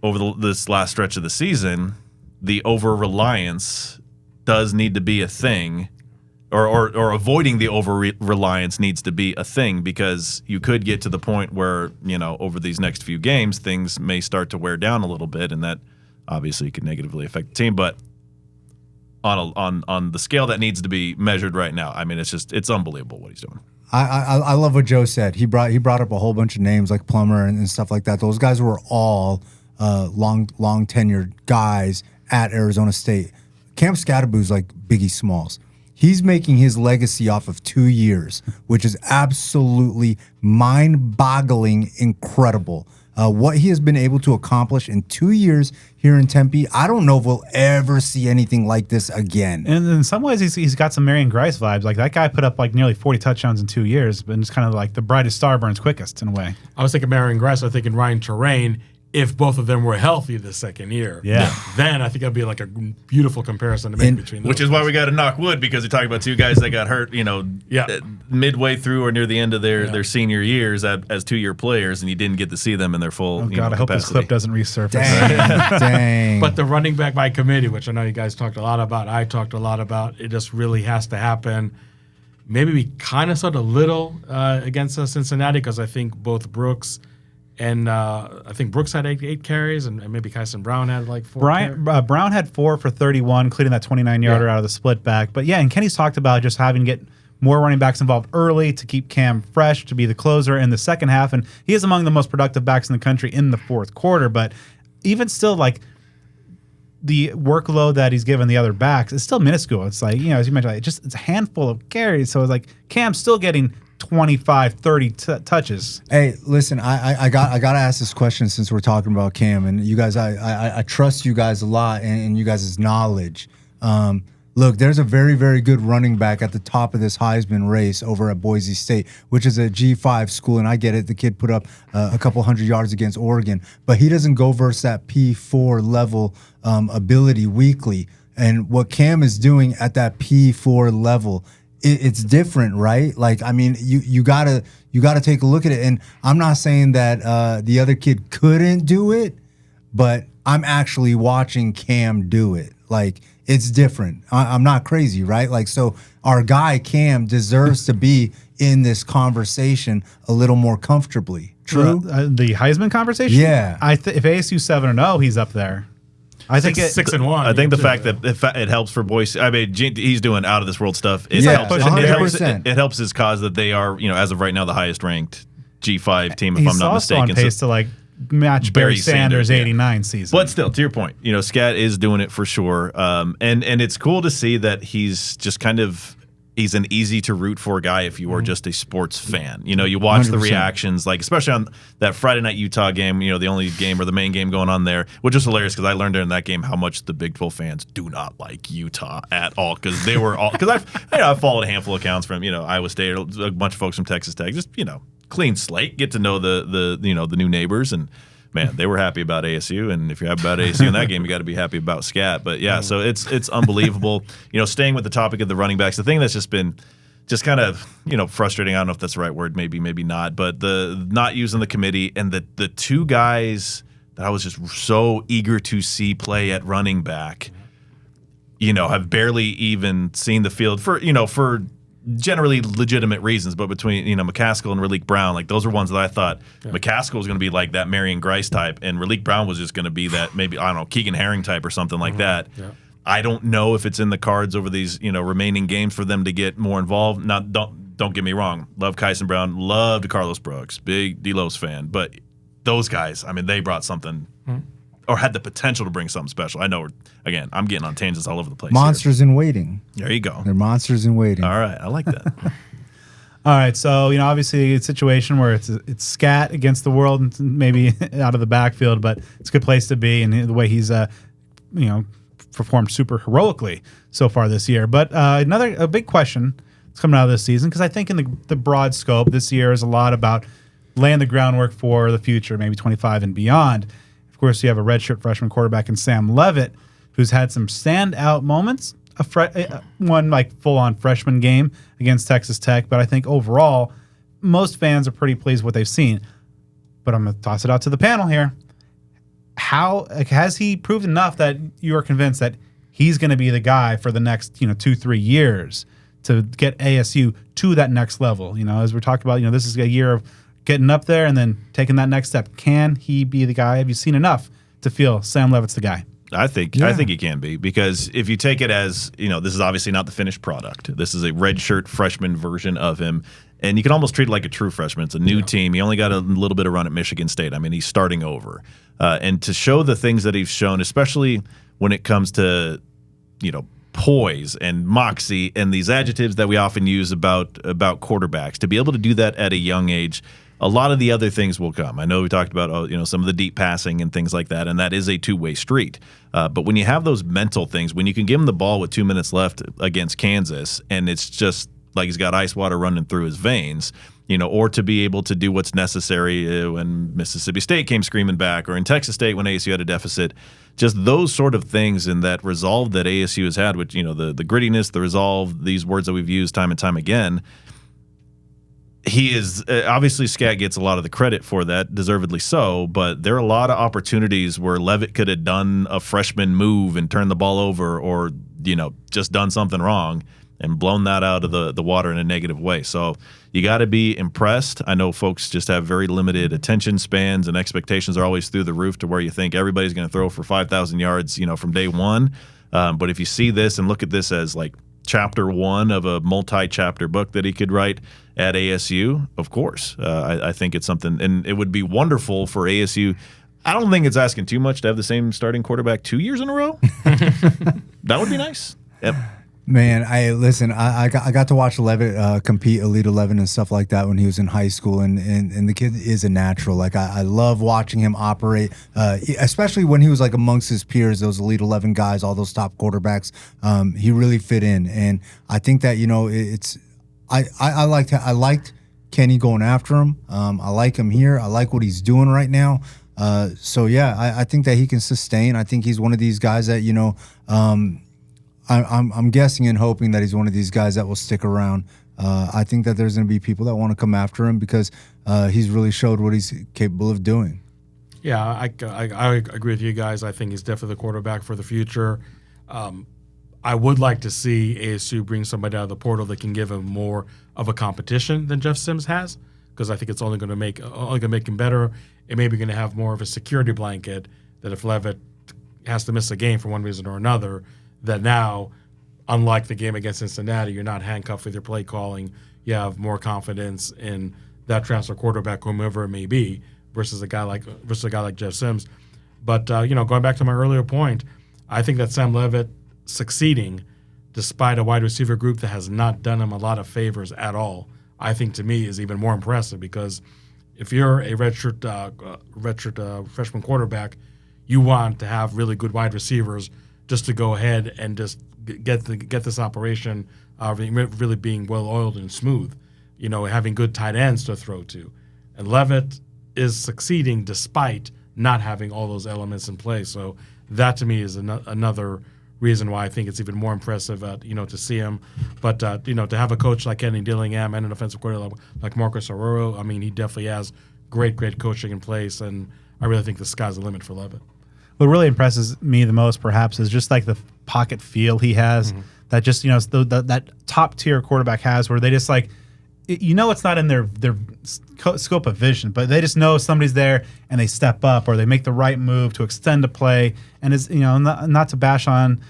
over this last stretch of the season, the over-reliance does need to be a thing, or avoiding the over-reliance needs to be a thing, because you could get to the point where, over these next few games, things may start to wear down a little bit, and that obviously could negatively affect the team. But on the scale that needs to be measured right now, it's unbelievable what he's doing. I love what Joe said. He brought up a whole bunch of names like Plummer and stuff like that. Those guys were all long tenured guys at Arizona State. Cam Scatterbo's like Biggie Smalls. He's making his legacy off of 2 years, which is absolutely mind-boggling incredible. What he has been able to accomplish in 2 years here in Tempe, I don't know if we'll ever see anything like this again. And in some ways, he's got some Marion Grice vibes. Like that guy put up like nearly 40 touchdowns in 2 years, but it's kind of like the brightest star burns quickest in a way. I was thinking Marion Grice. I was thinking Ryan Terrain if both of them were healthy the second year. Yeah. Then I think that'd be like a beautiful comparison to make between those. Which is why we got to knock wood, because you're talking about two guys that got hurt, midway through or near the end of their senior years as 2-year players, and you didn't get to see them in their full Oh, God, I hope this clip doesn't resurface. Dang. But the running back by committee, which I know you guys talked a lot about, I talked a lot about, it just really has to happen. Maybe we kind of saw it a little against Cincinnati, because I think both Brooks and I think Brooks had eight carries, and maybe Kyson Brown had like 4 carries. Brown had 4 for 31, including that 29-yarder out of the split back. But yeah, and Kenny's talked about just having to get more running backs involved early to keep Cam fresh, to be the closer in the second half. And he is among the most productive backs in the country in the fourth quarter. But even still, like, the workload that he's given the other backs is still minuscule. It's like, as you mentioned, it's a handful of carries. So it's like Cam's still getting 25, 30 touches. Hey, listen, I got to ask this question since we're talking about Cam, and you guys, I trust you guys a lot and you guys' knowledge. Look, there's a very, very good running back at the top of this Heisman race over at Boise State, which is a G5 school, and I get it. The kid put up a couple 100 yards against Oregon, but he doesn't go versus that P4 level ability weekly. And what Cam is doing at that P4 level, it's different, right? Like, I mean, you gotta take a look at it. And I'm not saying that the other kid couldn't do it, but I'm actually watching Cam do it. Like, it's different. I'm not crazy, right? Like, so our guy Cam deserves to be in this conversation a little more comfortably. True. The Heisman conversation. Yeah. If ASU 7-0, he's up there. I think 6-1. I think the fact that it helps for Boise. I mean, he's doing out of this world stuff. It Yeah, helps. 100%. It helps his cause that they are, as of right now, the highest ranked G5 team, if he's I'm not also mistaken. on pace to like match Barry Sanders' 89 season. But still, to your point, Scat is doing it for sure. And it's cool to see that he's just kind of. He's an easy to root for guy if you are just a sports fan. You watch 100%. The reactions, like especially on that Friday night Utah game, the only game or the main game going on there, which was hilarious because I learned during that game how much the Big 12 fans do not like Utah at all, because they were all because I've followed a handful of accounts from Iowa State, a bunch of folks from Texas Tech, just clean slate, get to know the new neighbors, and man, they were happy about ASU, and if you're happy about ASU in that game, you got to be happy about Scat. But yeah, so it's unbelievable. Staying with the topic of the running backs, the thing that's just been kind of frustrating. I don't know if that's the right word, maybe not. But the not using the committee and the two guys that I was just so eager to see play at running back, have barely even seen the field for generally legitimate reasons, but between McCaskill and Raleek Brown, like those are ones that I thought McCaskill was going to be like that Marion Grice type, and Raleek Brown was just going to be that maybe Keegan Herring type or something like that. Yeah. I don't know if it's in the cards over these remaining games for them to get more involved. Now, don't get me wrong, love Kyson Brown, loved Carlos Brooks, big D-Los fan, but those guys, I mean, they brought something. Or had the potential to bring something special. I know, again, I'm getting on tangents all over the place. Monsters in waiting. There you go. They're monsters in waiting. All right, I like that. All right, so obviously it's a situation where it's Scat against the world, and maybe out of the backfield, but it's a good place to be, and the way he's performed super heroically so far this year. But a big question that's coming out of this season, because I think in the broad scope, this year is a lot about laying the groundwork for the future, maybe 25 and beyond. Of course, you have a redshirt freshman quarterback in Sam Levitt, who's had some standout moments. One like full-on freshman game against Texas Tech, but I think overall, most fans are pretty pleased with what they've seen. But I'm going to toss it out to the panel here. How has he proved enough that you are convinced that he's going to be the guy for the next 2-3 years to get ASU to that next level? As we're talking about, this is a year of getting up there and then taking that next step. Can he be the guy? Have you seen enough to feel Sam Levitt's the guy? I think he can be, because if you take it as, this is obviously not the finished product. This is a redshirt freshman version of him, and you can almost treat it like a true freshman. It's a new team. He only got a little bit of run at Michigan State. I mean, he's starting over. And to show the things that he's shown, especially when it comes to, poise and moxie and these adjectives that we often use about quarterbacks, to be able to do that at a young age, a lot of the other things will come. I know we talked about some of the deep passing and things like that, and that is a two-way street. But when you have those mental things, when you can give them the ball with 2 minutes left against Kansas, and it's just like he's got ice water running through his veins, or to be able to do what's necessary when Mississippi State came screaming back, or in Texas State when ASU had a deficit. Just those sort of things, and that resolve that ASU has had, which, the grittiness, the resolve, these words that we've used time and time again. He is obviously, Scat gets a lot of the credit for that, deservedly so, but there are a lot of opportunities where Levitt could have done a freshman move and turned the ball over, or just done something wrong and blown that out of the water in a negative way. So you got to be impressed. I know folks just have very limited attention spans, and expectations are always through the roof to where you think everybody's going to throw for 5,000 yards, from day one. But if you see this and look at this as like chapter one of a multi-chapter book that he could write at ASU, of course, I think it's something, and it would be wonderful for ASU. I don't think it's asking too much to have the same starting quarterback 2 years in a row. That would be nice. Yep. Man, I got to watch Levitt compete Elite 11 and stuff like that when he was in high school, and the kid is a natural. Like, I love watching him operate, especially when he was like amongst his peers, those Elite 11 guys, all those top quarterbacks. He really fit in, and I think that I liked Kenny going after him. I like him here. I like what he's doing right now. So yeah, I think that he can sustain. I think he's one of these guys that I'm guessing and hoping that he's one of these guys that will stick around. I think that there's going to be people that want to come after him because he's really showed what he's capable of doing. Yeah, I agree with you guys. I think he's definitely the quarterback for the future. I would like to see ASU bring somebody out of the portal that can give him more of a competition than Jeff Sims has, because I think it's only going to make him better. It may be going to have more of a security blanket that if Levitt has to miss a game for one reason or another, that now, unlike the game against Cincinnati, you're not handcuffed with your play calling. You have more confidence in that transfer quarterback, whomever it may be, versus a guy like Jeff Sims. But going back to my earlier point, I think that Sam Levitt succeeding despite a wide receiver group that has not done him a lot of favors at all, I think to me is even more impressive, because if you're a redshirt freshman quarterback, you want to have really good wide receivers just to go ahead and just get this operation really being well oiled and smooth, having good tight ends to throw to. And Levitt is succeeding despite not having all those elements in place. So that to me is another reason why I think it's even more impressive, to see him. But, to have a coach like Kenny Dillingham and an offensive coordinator like Marcus Arroyo, I mean, he definitely has great coaching in place, and I really think the sky's the limit for Levitt. What really impresses me the most, perhaps, is just like the pocket feel he has. Mm-hmm. That just that top tier quarterback has, where they just like, it's not in their scope of vision, but they just know somebody's there and they step up or they make the right move to extend a play. And it's not to bash on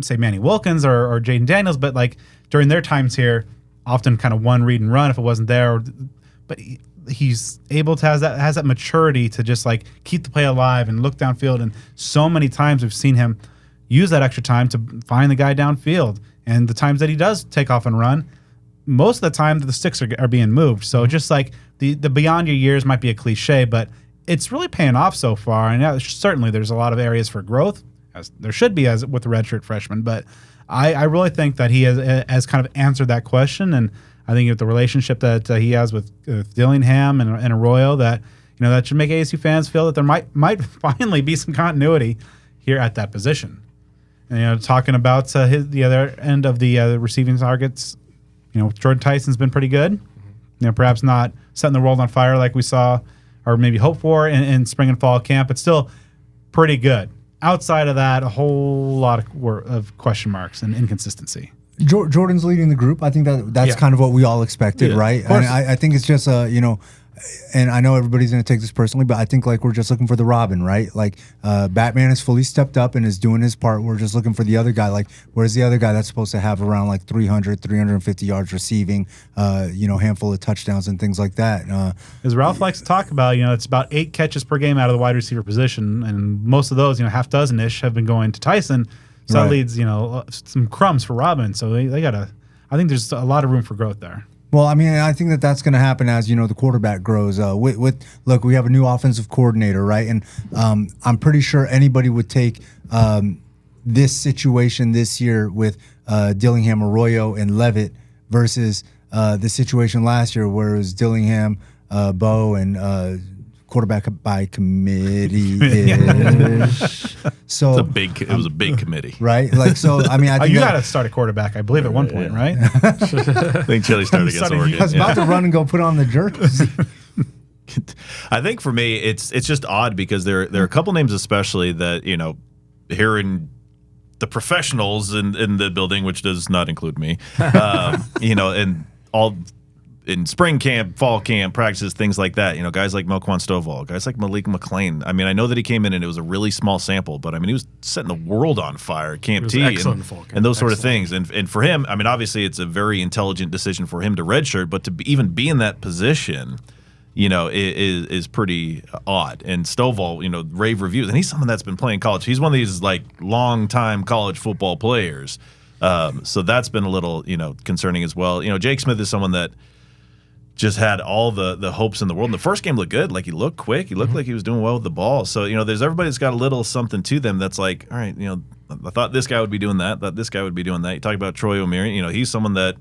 say Manny Wilkins or Jaden Daniels, but like during their times here, often kind of one read and run if it wasn't there. But he's able to has that maturity to just like keep the play alive and look downfield. And so many times we've seen him use that extra time to find the guy downfield. And the times that he does take off and run, most of the time the sticks are being moved. So just like the beyond your years might be a cliche, but it's really paying off so far. And certainly there's a lot of areas for growth, as there should be as with the redshirt freshman. But I really think that he has kind of answered that question. And I think with the relationship that he has with Dillingham and Arroyo, that that should make ASU fans feel that there might finally be some continuity here at that position. And talking about the other end of the receiving targets, Jordan Tyson's been pretty good. Perhaps not setting the world on fire like we saw or maybe hope for in spring and fall camp, but still pretty good. Outside of that, a whole lot of question marks and inconsistency. Jordan's leading the group. I think that's kind of what we all expected, right? And I think it's just and I know everybody's going to take this personally, but I think like we're just looking for the Robin, right? Like Batman has fully stepped up and is doing his part. We're just looking for the other guy. Like, where's the other guy that's supposed to have around like 350 yards receiving, handful of touchdowns and things like that. As Ralph likes to talk about, it's about 8 catches per game out of the wide receiver position, and most of those, half dozen-ish have been going to Tyson. So that leads, some crumbs for Robin. So they got to – I think there's a lot of room for growth there. Well, I mean, I think that's going to happen as, the quarterback grows. Look, we have a new offensive coordinator, right? And I'm pretty sure anybody would take this situation this year with Dillingham, Arroyo, and Levitt versus the situation last year where it was Dillingham, Bo, and quarterback by committee. So it was a big committee, right? Like, so I mean, I think you got to start a quarterback, I believe, at one point, right? I think Chilly started against Oregon. I was about to run and go put on the jersey. I think for me, it's just odd because there are a couple names, especially that here in the professionals in the building, which does not include me, and all in spring camp, fall camp, practices, things like that. Guys like Melquan Stovall, guys like Malik McLean. I mean, I know that he came in and it was a really small sample, but I mean, he was setting the world on fire at Camp T and those sort of things. And for him, I mean, obviously, it's a very intelligent decision for him to redshirt, but to even be in that position, is pretty odd. And Stovall, rave reviews, and he's someone that's been playing college. He's one of these like long-time college football players. So that's been a little, concerning as well. Jake Smith is someone that just had all the hopes in the world. And the first game looked good. Like, he looked quick. He looked like he was doing well with the ball. So, there's everybody that's got a little something to them that's like, all right, I thought this guy would be doing that. Thought this guy would be doing that. You talk about Troy O'Meara. He's someone that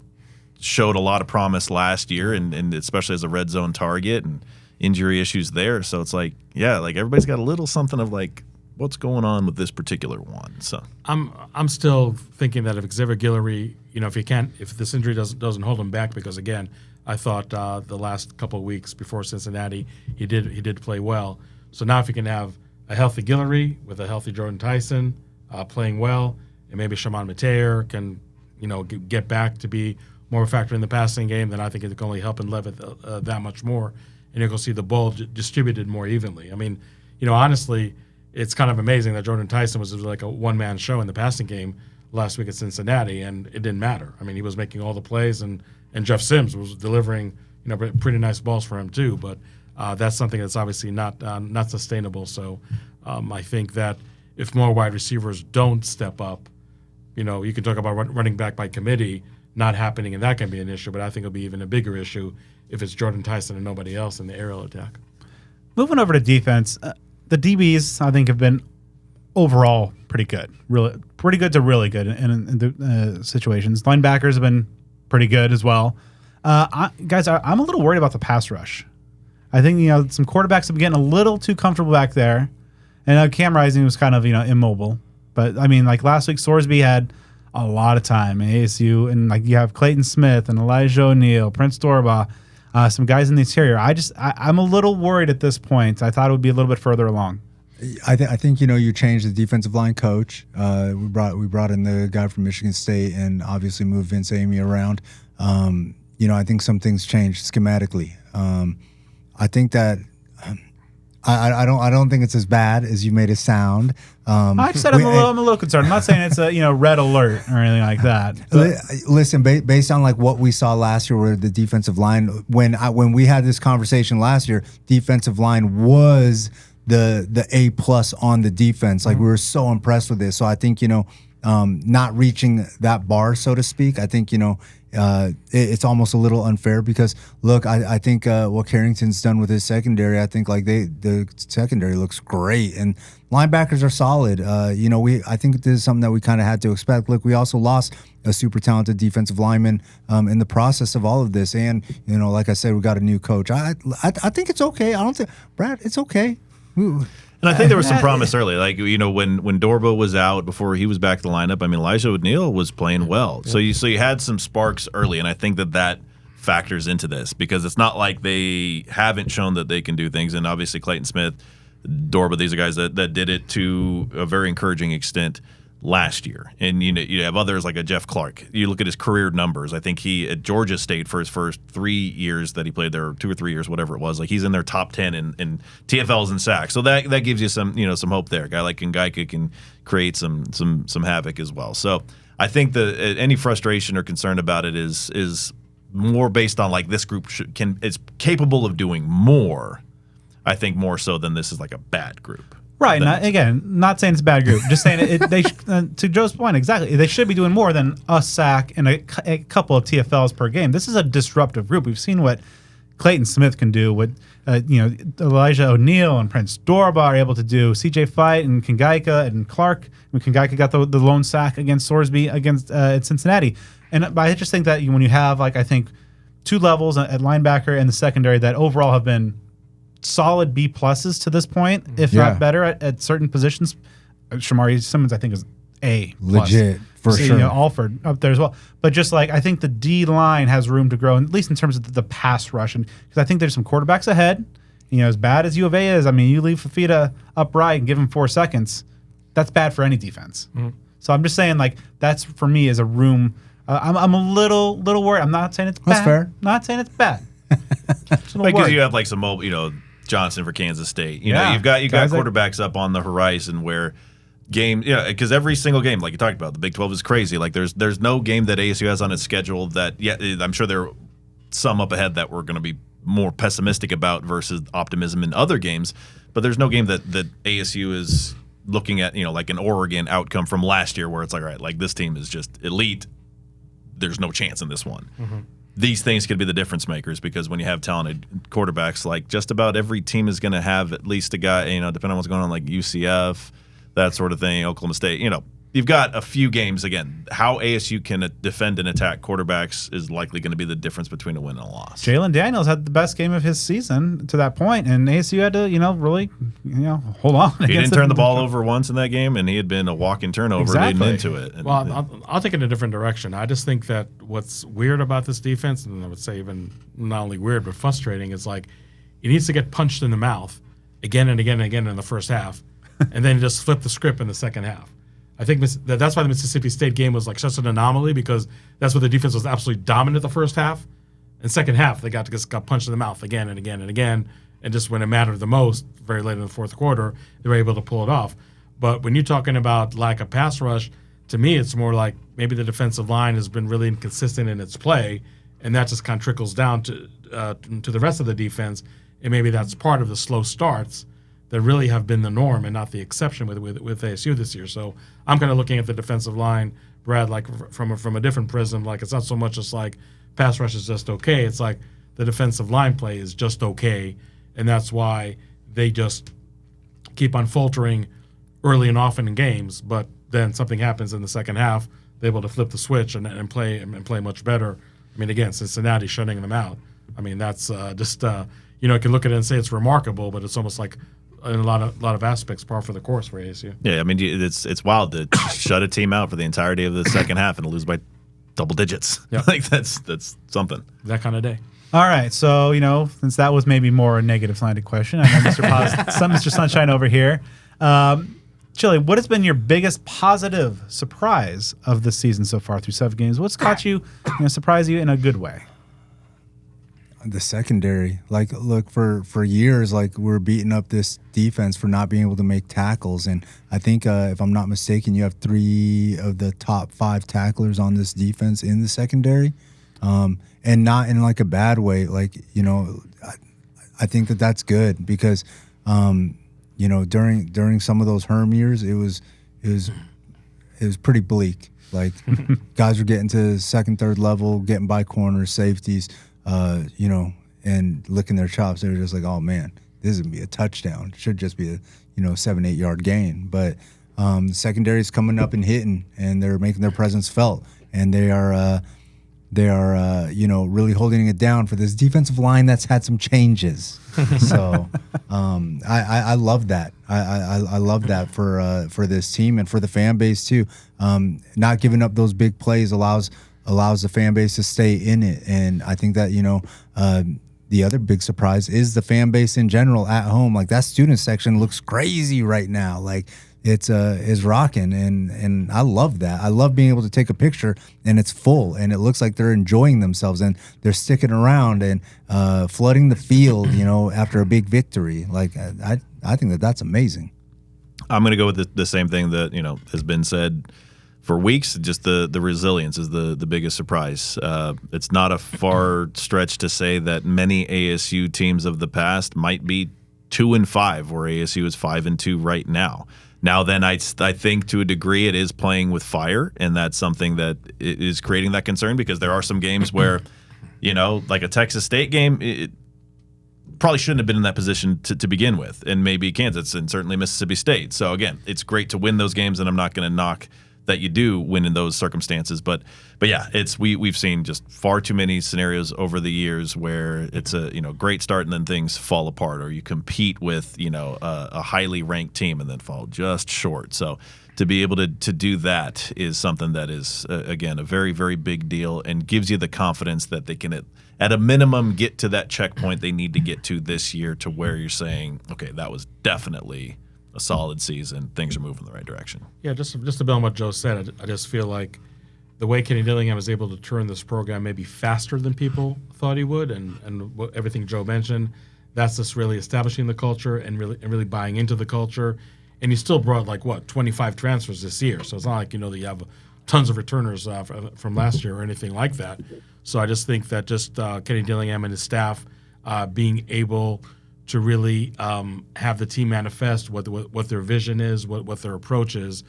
showed a lot of promise last year, and especially as a red zone target, and injury issues there. So it's like, yeah, like everybody's got a little something of like, what's going on with this particular one? So I'm still thinking that if Xavier Guillory, if this injury doesn't hold him back, because again, I thought the last couple of weeks before Cincinnati, he did play well. So now if you can have a healthy Guillory with a healthy Jordan Tyson playing well, and maybe Shimon Mateer can get back to be more of a factor in the passing game, then I think it can only help and Levitt that much more, and you're going to see the ball distributed more evenly. I mean, honestly, it's kind of amazing that Jordan Tyson was like a one-man show in the passing game last week at Cincinnati, and it didn't matter. I mean, he was making all the plays, and Jeff Sims was delivering pretty nice balls for him too. But that's something that's obviously not sustainable. So I think that if more wide receivers don't step up, you can talk about running back by committee not happening, and that can be an issue. But I think it'll be even a bigger issue if it's Jordan Tyson and nobody else in the aerial attack. Moving over to defense, the DBs I think have been overall pretty good, really pretty good to really good in the situations. Linebackers have been pretty good as well. Guys, I'm a little worried about the pass rush. I think some quarterbacks have been getting a little too comfortable back there, and Cam Rising was kind of immobile. But I mean, like last week, Sorsby had a lot of time in ASU, and like you have Clayton Smith and Elijah O'Neal, Prince Dorba, some guys in the interior. I'm a little worried at this point. I thought it would be a little bit further along. I think you changed the defensive line coach. We brought in the guy from Michigan State, and obviously moved Vince Amy around. I think some things changed schematically. I think that I don't think it's as bad as you made it sound. I just said I'm a little concerned. I'm not saying it's a red alert or anything like that. Listen, based on like what we saw last year with the defensive line, when we had this conversation last year, defensive line was the A+ on the defense. Like we were so impressed with this. So I think not reaching that bar, so to speak, I think it's almost a little unfair because look, I think what Carrington's done with his secondary, I think like the secondary looks great, and linebackers are solid. I think this is something that we kind of had to expect. Look, we also lost a super talented defensive lineman in the process of all of this, and like I said, we got a new coach. I think it's okay. I don't think Brad, it's okay. And I think there was some promise early. Like, when Dorba was out before he was back to the lineup, I mean, Elijah O'Neal was playing well. So you had some sparks early, and I think that factors into this because it's not like they haven't shown that they can do things. And obviously Clayton Smith, Dorba, these are guys that did it to a very encouraging extent last year. And you have others like a Jeff Clark. You look at his career numbers. I think he at Georgia State for his first 3 years that he played there, 2 or 3 years, whatever it was, like he's in their top 10 in TFLs and sacks. So that gives you some some hope there. A guy like Ngaika can create some havoc as well. So I think any frustration or concern about it is more based on like this group is capable of doing more. I think more so than this is like a bad group. Right. Not saying it's a bad group. Just saying to Joe's point, exactly. They should be doing more than a sack and a couple of TFLs per game. This is a disruptive group. We've seen what Clayton Smith can do, what Elijah O'Neal and Prince Dorba are able to do. CJ Fight and Kangaika and Clark. Kangaika got the lone sack against Sorsby against Cincinnati. But I just think that when you have, like, I think, two levels at linebacker and the secondary that overall have been solid B pluses to this point, if not better at certain positions. Shamari Simmons, I think, is A plus. Legit, for sure. Alford up there as well. But just like, I think the D line has room to grow, at least in terms of the pass rush. And because I think there's some quarterbacks ahead. As bad as U of A is, I mean, you leave Fafita upright and give him 4 seconds, that's bad for any defense. So I'm just saying, like, that's for me is a room. I'm a little worried. I'm not saying it's bad. That's fair. Not saying it's bad. Because you have like some, Johnson for Kansas State. You've got quarterbacks up on the horizon where because every single game, like you talked about, the Big 12 is crazy. Like there's no game that ASU has on its schedule that I'm sure there are some up ahead that we're going to be more pessimistic about versus optimism in other games. But there's no game that ASU is looking at, like an Oregon outcome from last year where it's like, all right, like this team is just elite. There's no chance in this one. These things could be the difference makers because when you have talented quarterbacks, like just about every team is going to have at least a guy, depending on what's going on, like UCF, that sort of thing, Oklahoma State, you've got a few games. Again, how ASU can defend and attack quarterbacks is likely going to be the difference between a win and a loss. Jalen Daniels had the best game of his season to that point, and ASU had to, really, hold on. He didn't turn the ball over once in that game, and he had been a walking turnover leading into it. And, I'll take it in a different direction. I just think that what's weird about this defense, and I would say even not only weird but frustrating, is like he needs to get punched in the mouth again and again and again in the first half, and then just flip the script in the second half. I think that's why the Mississippi State game was like such an anomaly because that's where the defense was absolutely dominant the first half. And second half, they got punched in the mouth again and again and again. And just when it mattered the most, very late in the fourth quarter, they were able to pull it off. But when you're talking about lack of pass rush, to me, it's more like maybe the defensive line has been really inconsistent in its play, and that just kind of trickles down to the rest of the defense. And maybe that's part of the slow starts that really have been the norm and not the exception with ASU this year. So I'm kind of looking at the defensive line, Brad, like from a different prism. Like it's not so much just like pass rush is just okay. It's like the defensive line play is just okay, and that's why they just keep on faltering early and often in games. But then something happens in the second half, they're able to flip the switch and play much better. I mean, again, Cincinnati shutting them out. I mean, that's you can look at it and say it's remarkable, but it's almost like in a lot of aspects, par for the course for ASU. Yeah, I mean, it's wild to shut a team out for the entirety of the second half and lose by double digits. Yep. Like that's something. That kind of day. All right, so since that was maybe more a negative slanted question, I know Mr. Sunshine over here. Chilly, what has been your biggest positive surprise of the season so far through 7 games? What's caught you, surprised you in a good way? The secondary, like, look, for years, like, we're beating up this defense for not being able to make tackles, and I think if I'm not mistaken, you have 3 of the top 5 tacklers on this defense in the secondary, and not in like a bad way. Like, I think that's good because, during some of those Herm years, it was pretty bleak. Like, guys were getting to second, third level, getting by corners, safeties. And licking their chops. They were just like, oh man, this is gonna be a touchdown. It should just be a 7-8 yard gain. But the secondary is coming up and hitting, and they're making their presence felt, and they are really holding it down for this defensive line that's had some changes. So I love that. I love that for this team and for the fan base too. Not giving up those big plays allows the fan base to stay in it. And I think that, the other big surprise is the fan base in general at home. Like, that student section looks crazy right now. Like, it's rocking, and I love that. I love being able to take a picture and it's full and it looks like they're enjoying themselves and they're sticking around and flooding the field, after a big victory. Like, I think that's amazing. I'm going to go with the same thing that, has been said for weeks. Just the resilience is the biggest surprise. It's not a far stretch to say that many ASU teams of the past might be 2-5, where ASU is 5-2 right now. Now then, I think to a degree it is playing with fire, and that's something that is creating that concern, because there are some games where, like a Texas State game, probably shouldn't have been in that position to begin with, and maybe Kansas and certainly Mississippi State. So again, it's great to win those games, and I'm not going to knock that you do win in those circumstances. But yeah, we've seen just far too many scenarios over the years where it's a great start and then things fall apart, or you compete with a highly ranked team and then fall just short. So to be able to do that is something that is again a very, very big deal, and gives you the confidence that they can at a minimum get to that checkpoint they need to get to this year, to where you're saying, okay, that was definitely a solid season. Things are moving in the right direction. Yeah, just to build on what Joe said, I just feel like the way Kenny Dillingham was able to turn this program maybe faster than people thought he would, and everything Joe mentioned, that's just really establishing the culture and really buying into the culture. And he still brought 25 transfers this year, so it's not like that you have tons of returners from last year or anything like that. So I just think that just Kenny Dillingham and his staff being able to really have the team manifest what their vision is, what their approach is,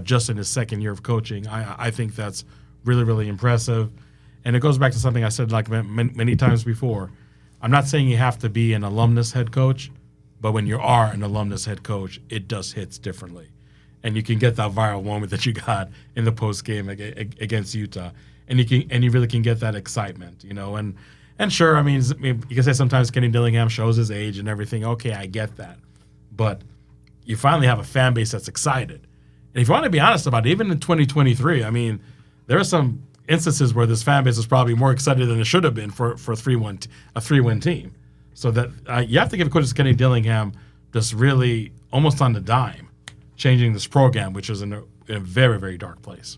just in his second year of coaching. I think that's really, really impressive. And it goes back to something I said many times before. I'm not saying you have to be an alumnus head coach, but when you are an alumnus head coach, it does hits differently. And you can get that viral moment that you got in the post game against Utah. And you really can get that excitement, And sure, I mean, you can say sometimes Kenny Dillingham shows his age and everything. Okay, I get that. But you finally have a fan base that's excited. And if you want to be honest about it, even in 2023, I mean, there are some instances where this fan base is probably more excited than it should have been for a 3-win team. So that you have to give credit to Kenny Dillingham just really almost on the dime changing this program, which is in a very, very dark place.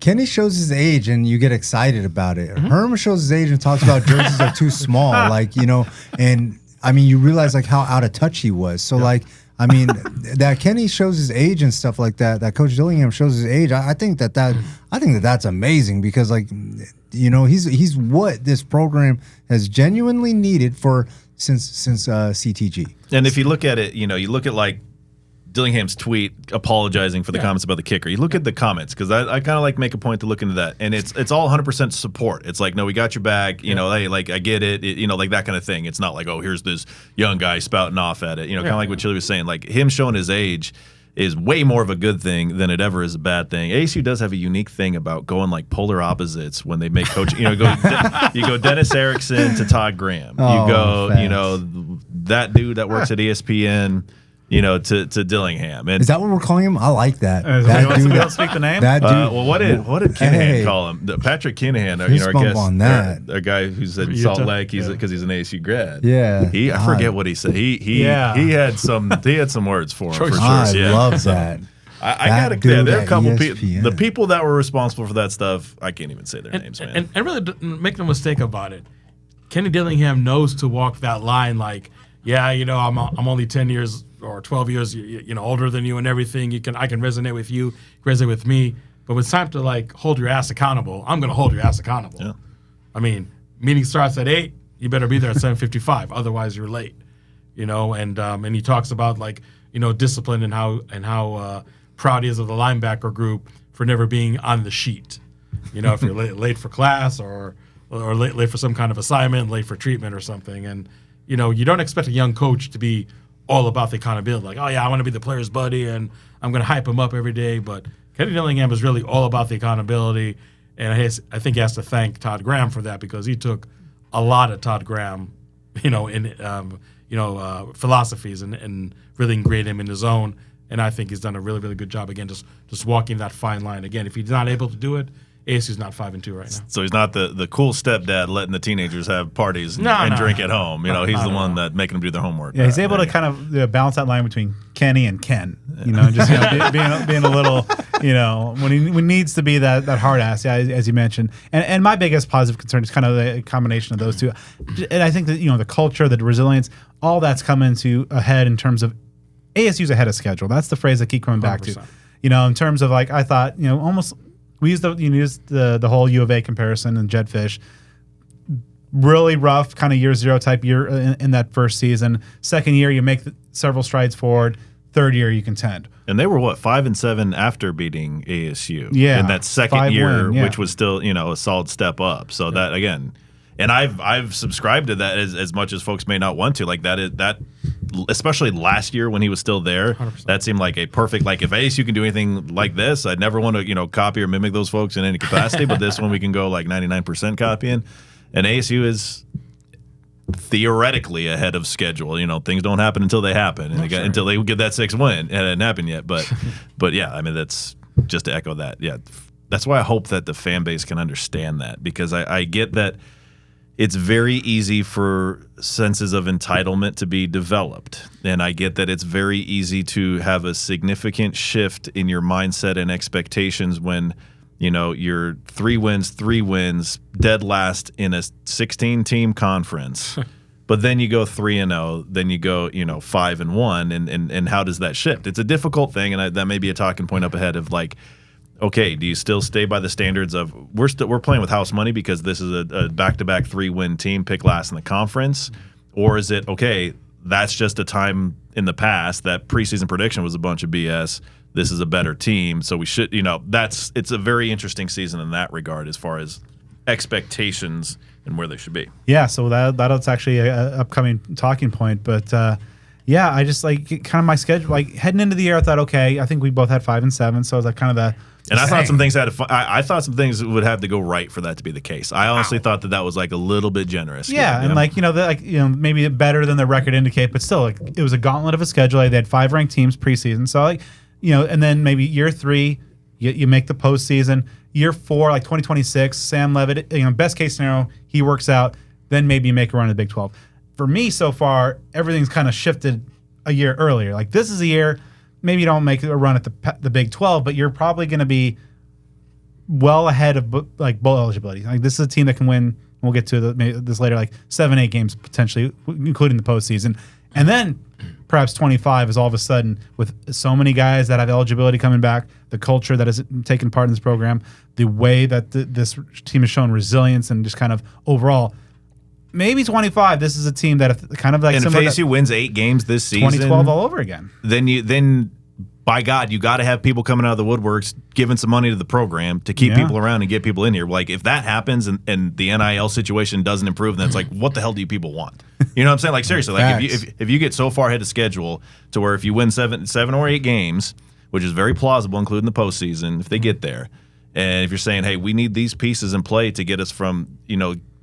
Kenny shows his age and you get excited about it. Herm shows his age and talks about jerseys are too small, and I mean, you realize how out of touch he was. So that Kenny shows his age and stuff like that, that Coach Dillingham shows his age. I think that's amazing, because he's what this program has genuinely needed since CTG. And if you look at it, you look at Dillingham's tweet apologizing for the comments about the kicker. You look at the comments, because I kind of make a point to look into that, and it's all 100% support. It's no, we got your back. Hey, I get it. That kind of thing. It's not here's this young guy spouting off at it. Kind of like what Chilly was saying. Him showing his age is way more of a good thing than it ever is a bad thing. ASU does have a unique thing about going polar opposites when they make coach. You go Dennis Erickson to Todd Graham. That dude that works at ESPN. To Dillingham. And is that what we're calling him? I like that. We don't speak the name? That dude. What did Kinahan call him? Patrick Kinahan, our guest, on that. A guy who's in Salt Lake, because he's an ASU grad. Yeah. I forget what he said. He had some words for him, for sure. I love that. I gotta clear. There are a couple people. The people that were responsible for that stuff, I can't even say their names, man. And really, make no mistake about it. Kenny Dillingham knows to walk that line. I'm only 10 years or 12 years, older than you and everything. I can resonate with you, resonate with me. But when it's time to hold your ass accountable, I'm going to hold your ass accountable. Yeah. I mean, meeting starts at 8. You better be there at 7:55. Otherwise, you're late. And he talks about discipline and how proud he is of the linebacker group for never being on the sheet. If you're late for class or late for some kind of assignment, late for treatment or something, and you don't expect a young coach to be all about the accountability. I want to be the player's buddy and I'm going to hype him up every day. But Kenny Dillingham is really all about the accountability. And I think he has to thank Todd Graham for that, because he took a lot of Todd Graham, philosophies and really ingrained him in his own. And I think he's done a really, really good job, again, just walking that fine line. Again, if he's not able to do it, ASU's not 5-2 right now. So he's not the cool stepdad letting the teenagers have parties and drink at home. He's the one that making them do their homework. Yeah, he's able to kind of balance that line between Kenny and Ken. Just being a little, when he needs to be that hard ass, as you mentioned. And my biggest positive concern is kind of the combination of those two. And I think that the culture, the resilience, all that's come into a head in terms of ASU's ahead of schedule. That's the phrase I keep coming back 100%. To. In terms of I thought almost. We used the whole U of A comparison and Jedfish. Really rough, kind of year zero type year in that first season. Second year, you make several strides forward. Third year, you contend. And they were 5-7 after beating ASU. Yeah, in that second year, which was still a solid step up. So that again, And I've subscribed to that as much as folks may not want to. Like that especially last year when he was still there, 100%. that seemed like a perfect, like if ASU can do anything like this, I'd never want to, copy or mimic those folks in any capacity, but this one we can go like 99% copying. And ASU is theoretically ahead of schedule. Things don't happen until they happen, and until they get that 6th win. It hadn't happened yet, but yeah, I mean, that's just to echo that. Yeah, that's why I hope that the fan base can understand that, because I get that it's very easy for senses of entitlement to be developed. And I get that it's very easy to have a significant shift in your mindset and expectations when, you're 3 wins, dead last in a 16-team conference. But then you go 3-0, then you go, 5-1, and how does that shift? It's a difficult thing, and that may be a talking point up ahead of like, okay, do you still stay by the standards of we're playing with house money because this is a back-to-back 3-win team, pick last in the conference? Or is it, okay, that's just a time in the past that preseason prediction was a bunch of BS. This is a better team, so we should, it's a very interesting season in that regard as far as expectations and where they should be. Yeah, so that's actually an upcoming talking point. But yeah, I just like kind of my schedule. Like heading into the year, I thought, okay, I think we both had 5 and 7, so it was like kind of the. And I thought some things I thought some things would have to go right for that to be the case. I honestly thought that was like a little bit generous. Yeah, and maybe better than the record indicate, but still, like it was a gauntlet of a schedule. They had 5 ranked teams preseason, so like and then maybe year 3, you make the postseason. Year 4, like 2026, Sam Levitt, best case scenario, he works out. Then maybe you make a run at the Big 12. For me, so far, everything's kind of shifted a year earlier. Like this is a year. Maybe you don't make a run at the Big 12, but you're probably going to be well ahead of like bowl eligibility. Like this is a team that can win. We'll get to this later, like 7-8 games potentially, including the postseason, and then perhaps 25 is all of a sudden with so many guys that have eligibility coming back, the culture that has taken part in this program, the way that this team has shown resilience and just kind of overall. Maybe 25. This is a team that kind of like. And if ASU wins 8 games this season, 2012 all over again. Then by God, you got to have people coming out of the woodworks, giving some money to the program to keep people around and get people in here. Like if that happens and the NIL situation doesn't improve, then it's like, what the hell do you people want? You know what I'm saying? Like seriously, like if you get so far ahead of schedule to where if you win 7 or 8 games, which is very plausible, including the postseason, if they get there, and if you're saying, hey, we need these pieces in play to get us from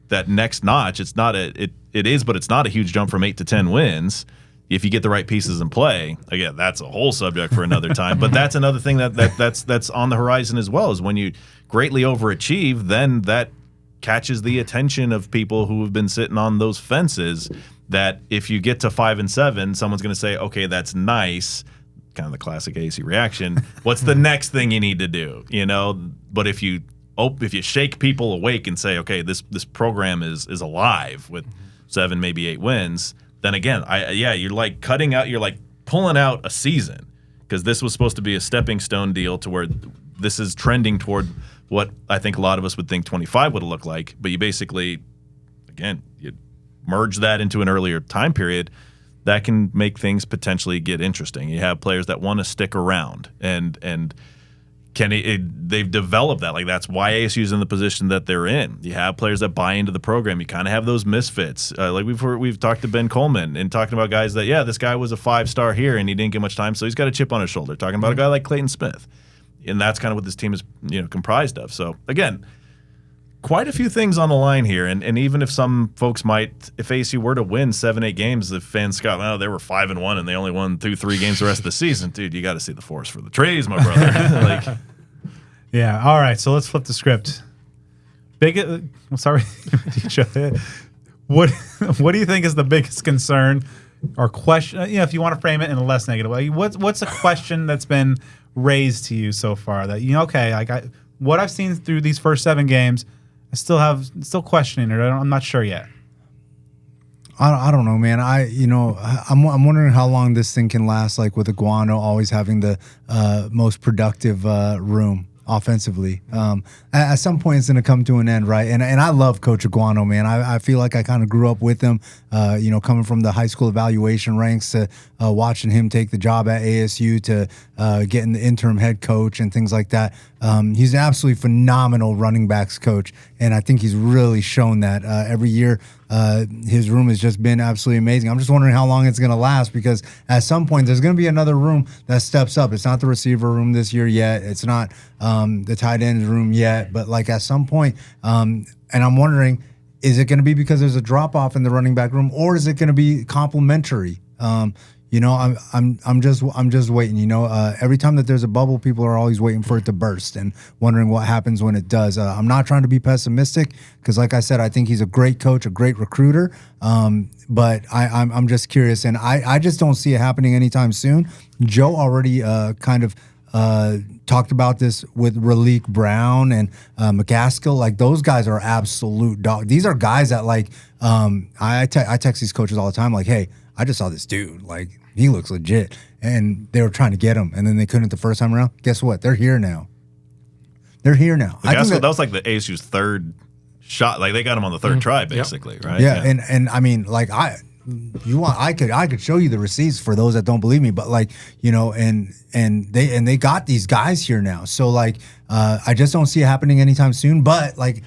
that next notch, it's not it is, but it's not a huge jump from 8 to 10 wins. If you get the right pieces in play, again, that's a whole subject for another time. But that's another thing that's on the horizon as well, is when you greatly overachieve, then that catches the attention of people who have been sitting on those fences. That if you get to 5 and 7, someone's going to say, okay, that's nice. Kind of the classic AC reaction. What's the next thing you need to do? But if you shake people awake and say, okay, this program is alive with 7, maybe 8 wins, then again, you're like cutting out, you're like pulling out a season, because this was supposed to be a stepping stone deal to where this is trending toward what I think a lot of us would think 25 would look like. But you basically, again, you merge that into an earlier time period, that can make things potentially get interesting. You have players that want to stick around, and they've developed that. Like that's why ASU's in the position that they're in. You have players that buy into the program. You kind of have those misfits. Like we've talked to Ben Coleman and talking about guys that, this guy was a 5-star here and he didn't get much time, so he's got a chip on his shoulder. Talking about a guy like Clayton Smith. And that's kind of what this team is comprised of. So again, quite a few things on the line here. And even if some folks if ASU were to win 7-8 games, the fans got, they were 5-1 and they only won 2-3 games the rest of the season. Dude, you got to see the forest for the trees, my brother. Yeah. All right. So let's flip the script. Sorry. What do you think is the biggest concern or question? If you want to frame it in a less negative way, what's a question that's been raised to you so far that what I've seen through these first 7 games, I still questioning it. I'm not sure yet. I don't know, man. I'm wondering how long this thing can last. Like with Iguano always having the most productive room. offensively. At some point, it's going to come to an end, right? And I love Coach Aguano, man. I feel like I kind of grew up with him, coming from the high school evaluation ranks to watching him take the job at ASU to getting the interim head coach and things like that. He's an absolutely phenomenal running backs coach, and I think he's really shown that every year. His room has just been absolutely amazing. I'm just wondering how long it's going to last, because at some point there's going to be another room that steps up. It's not the receiver room this year yet. It's not the tight end room yet. But like at some point, and I'm wondering, is it going to be because there's a drop off in the running back room, or is it going to be complementary? I'm just waiting. Every time that there's a bubble, people are always waiting for it to burst and wondering what happens when it does. I'm not trying to be pessimistic, because, like I said, I think he's a great coach, a great recruiter. But I'm just curious, and I just don't see it happening anytime soon. Joe already talked about this with Raleek Brown and McCaskill. Like, those guys are absolute dog. These are guys that, like, I text these coaches all the time, like, hey, I just saw this dude. Like, he looks legit. And they were trying to get him, and then they couldn't the first time around. Guess what? They're here now. That was like the ASU's third shot. Like, they got him on the third try, basically, right? Yeah, and I mean, like, I could show you the receipts for those that don't believe me, but, like, and they got these guys here now. So, like, I just don't see it happening anytime soon. But, like,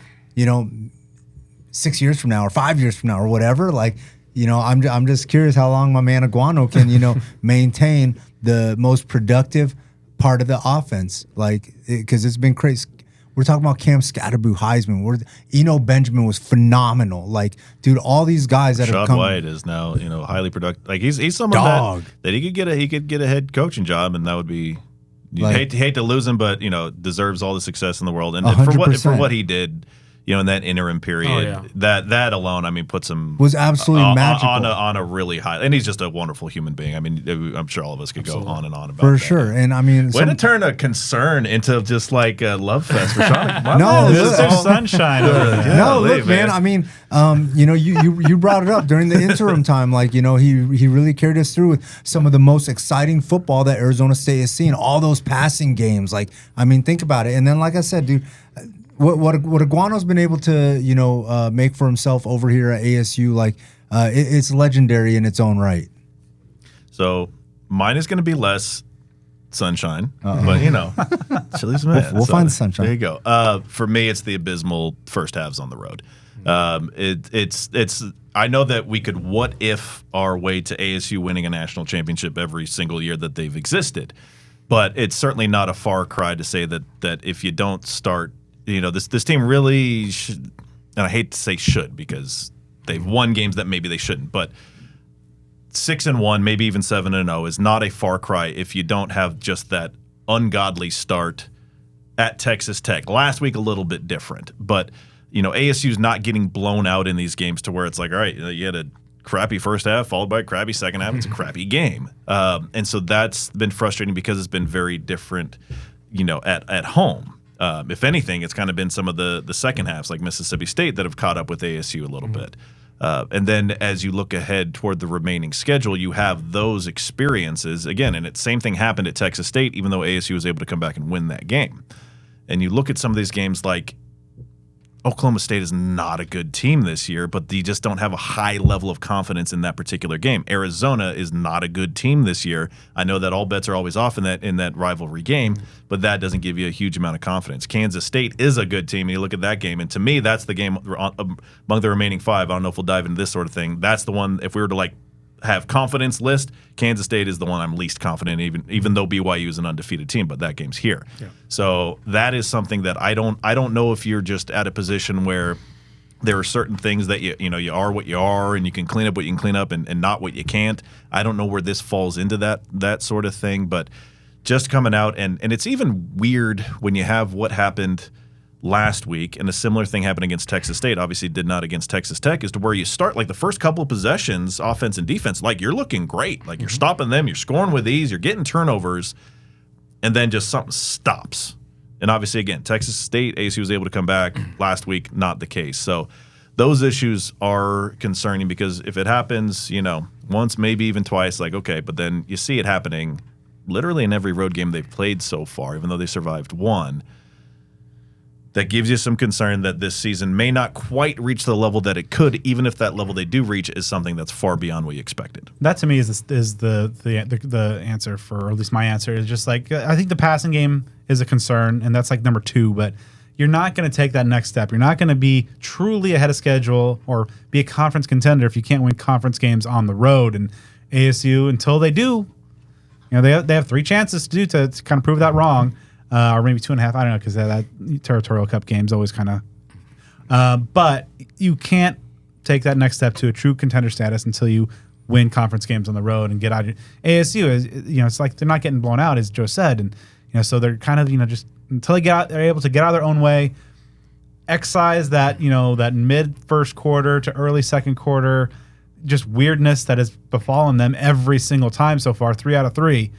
6 years from now or 5 years from now or whatever, like, I'm just curious how long my man Aguano can, maintain the most productive part of the offense. Like, because it's been crazy. We're talking about Cam Scatterboo, Heisman. Eno Benjamin was phenomenal. Like, dude, all these guys that have come. White is now, highly productive. Like, he's someone that he could get a head coaching job, and that would be. You hate to lose him, but deserves all the success in the world, and for what he did. In that interim period, that alone, I mean, puts him was absolutely magical on a really high, and he's just a wonderful human being. I mean, I'm sure all of us could go on and on about for that. sure. And I mean, way to turn a concern into just like a love fest for Sean. No, this is sunshine. Look, man. I mean, you brought it up during the interim time. Like, he really carried us through with some of the most exciting football that Arizona State has seen. All those passing games. Like, I mean, think about it. And then, like I said, dude. What Aguano's been able to make for himself over here at ASU, like it's legendary in its own right. So mine is going to be less sunshine, but Chilly's man. We'll find the sunshine. There you go. For me, it's the abysmal first halves on the road. It's. I know that we could what if our way to ASU winning a national championship every single year that they've existed, but it's certainly not a far cry to say that if you don't start. This team really should, and I hate to say should because they've won games that maybe they shouldn't, but 6-1, maybe even 7-0 is not a far cry if you don't have just that ungodly start at Texas Tech. Last week a little bit different, but ASU's not getting blown out in these games to where it's like, all right, you had a crappy first half followed by a crappy second half. It's a crappy game, and so that's been frustrating because it's been very different, at home. If anything, it's kind of been some of the second halves, like Mississippi State, that have caught up with ASU a little bit. And then as you look ahead toward the remaining schedule, you have those experiences again. And it's same thing happened at Texas State, even though ASU was able to come back and win that game. And you look at some of these games like Oklahoma State is not a good team this year, but they just don't have a high level of confidence in that particular game. Arizona is not a good team this year. I know that all bets are always off in that rivalry game, but that doesn't give you a huge amount of confidence. Kansas State is a good team, and you look at that game, and to me, that's the game among the remaining five. I don't know if we'll dive into this sort of thing. That's the one, if we were to have confidence list, Kansas State is the one I'm least confident in, even though BYU is an undefeated team, but that game's here. Yeah. So that is something that I don't know if you're just at a position where there are certain things that you are what you are and you can clean up what you can clean up and not what you can't. I don't know where this falls into that sort of thing, but just coming out and it's even weird when you have what happened last week, and a similar thing happened against Texas State. Obviously did not against Texas Tech, is to where you start like the first couple of possessions, offense and defense, like you're looking great. Like you're stopping them, you're scoring with ease, you're getting turnovers, and then just something stops. And obviously, again, Texas State, ASU was able to come back last week, not the case. So those issues are concerning because if it happens, once, maybe even twice, like, okay, but then you see it happening literally in every road game they've played so far, even though they survived one. that gives you some concern that this season may not quite reach the level that it could, even if that level they do reach is something that's far beyond what you expected? That to me is the answer for, or at least my answer is just like, I think the passing game is a concern, and that's like number 2, but you're not going to take that next step. You're not going to be truly ahead of schedule or be a conference contender if you can't win conference games on the road. And ASU, until they do, they have 3 chances to kind of prove that wrong. Or maybe 2.5. I don't know, because that Territorial Cup game is always kind of. But you can't take that next step to a true contender status until you win conference games on the road and get out. ASU is, it's like they're not getting blown out, as Joe said, and so they're kind of just until they're able to get out of their own way, excise that that mid first quarter to early second quarter, just weirdness that has befallen them every single time so far, 3 out of 3.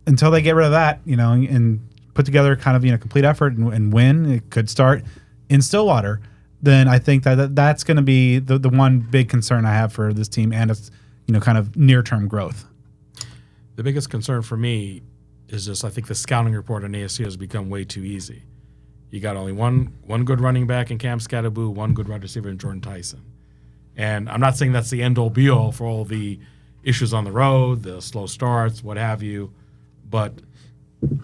Until they get rid of that, and put together kind of complete effort and win, it could start in Stillwater, then I think that's going to be the one big concern I have for this team and its kind of near-term growth. The biggest concern for me is just I think the scouting report on ASU has become way too easy. You got only one good running back in Cam Scattaboo, one good wide receiver in Jordan Tyson. And I'm not saying that's the end-all be-all for all the issues on the road, the slow starts, what have you, but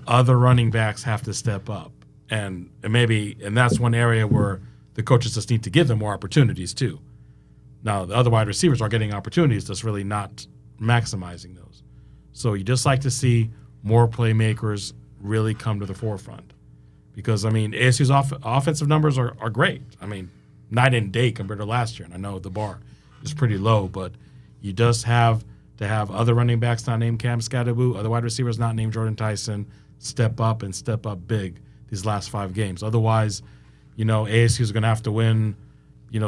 other running backs have to step up. And that's one area where the coaches just need to give them more opportunities too. Now, the other wide receivers are getting opportunities, just really not maximizing those. So you just like to see more playmakers really come to the forefront. Because, ASU's offensive numbers are great. Night and day compared to last year. And I know the bar is pretty low, but you just have to have other running backs not named Cam Scattaboo, other wide receivers not named Jordan Tyson, step up and step up big these last 5 games. Otherwise, ASU is going to have to win,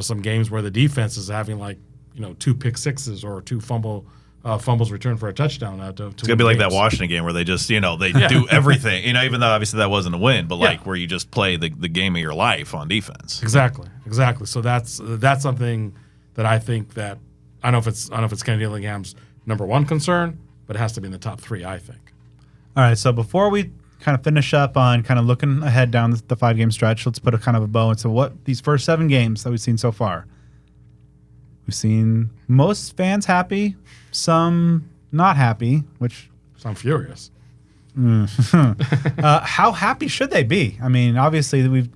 some games where the defense is having 2 pick sixes or 2 fumbles returned for a touchdown. It's going to be like that Washington game where they just, they do everything, even though obviously that wasn't a win, but where you just play the game of your life on defense. Exactly. So that's something that I think that I don't know if it's Kenny Dillingham's number 1 concern, but it has to be in the top 3, I think. All right, so before we kind of finish up on kind of looking ahead down the 5-game stretch, let's put a kind of a bow into what these first 7 games that we've seen so far. We've seen most fans happy, some not happy, which... So I'm furious. How happy should they be? Obviously, we've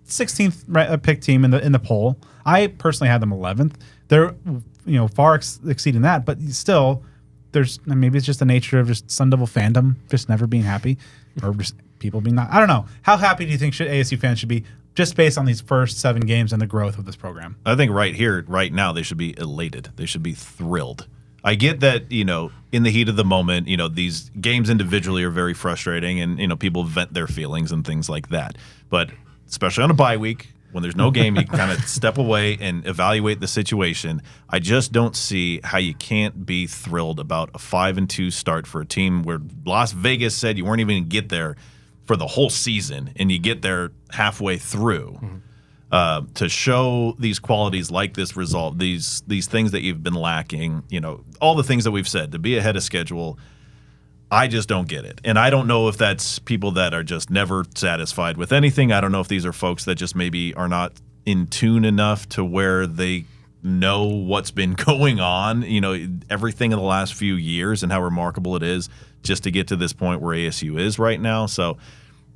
16th pick team in the poll. I personally had them 11th. They're far exceeding that, but still, maybe it's just the nature of just Sun Devil fandom, just never being happy, or just people being not. I don't know. How happy do you think ASU fans should be just based on these first 7 games and the growth of this program? I think right now, they should be elated. They should be thrilled. I get that, in the heat of the moment, these games individually are very frustrating and, people vent their feelings and things like that. But especially on a bye week, when there's no game, you can kind of step away and evaluate the situation. I just don't see how you can't be thrilled about a 5-2 start for a team where Las Vegas said you weren't even going to get there for the whole season, and you get there halfway through. To show these qualities like this result, these things that you've been lacking, all the things that we've said, to be ahead of schedule, I just don't get it. And I don't know if that's people that are just never satisfied with anything. I don't know if these are folks that just maybe are not in tune enough to where they know what's been going on, everything in the last few years and how remarkable it is just to get to this point where ASU is right now. So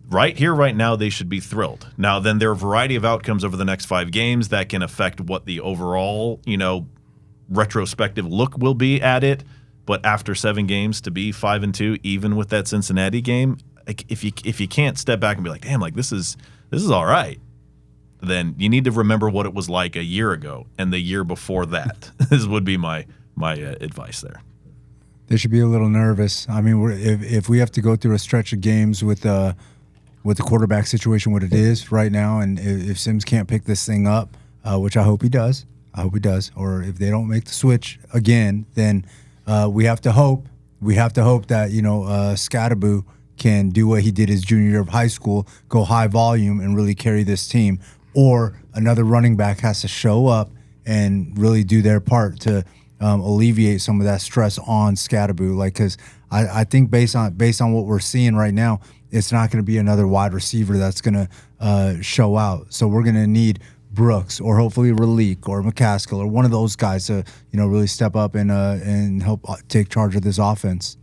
right here, right now, they should be thrilled. Now, then there are a variety of outcomes over the next 5 games that can affect what the overall, retrospective look will be at it. But after 7 games to be 5-2, even with that Cincinnati game, if you can't step back and be like, damn, this is all right, then you need to remember what it was like a year ago and the year before that. This would be my advice there. They should be a little nervous. If we have to go through a stretch of games with the quarterback situation, what it is right now, and if Sims can't pick this thing up, which I hope he does, or if they don't make the switch again, then we have to hope that Scattaboo can do what he did his junior year of high school, go high volume and really carry this team, or another running back has to show up and really do their part to alleviate some of that stress on Scattaboo. Because I think based on what we're seeing right now, it's not going to be another wide receiver that's going to show out. So we're going to need Brooks or hopefully Raleek or McCaskill or one of those guys to, really step up and help take charge of this offense.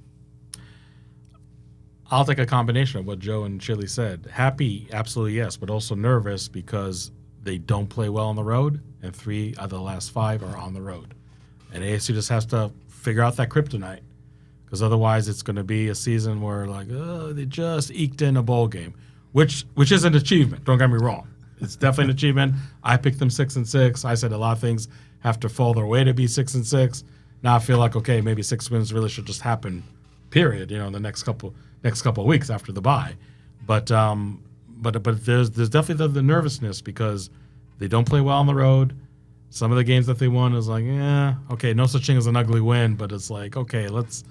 I'll take a combination of what Joe and Chilly said. Happy, absolutely yes, but also nervous because they don't play well on the road, and 3 out of the last 5 are on the road. And ASU just has to figure out that kryptonite, because otherwise it's going to be a season where they just eked in a bowl game, which is an achievement. Don't get me wrong. It's definitely an achievement. I picked them 6-6. I said a lot of things have to fall their way to be 6-6. Now I feel like, okay, maybe 6 wins really should just happen, period, in the next couple of weeks after the bye. But there's definitely the nervousness because they don't play well on the road. Some of the games that they won is okay, no such thing as an ugly win, but it's like, okay, let's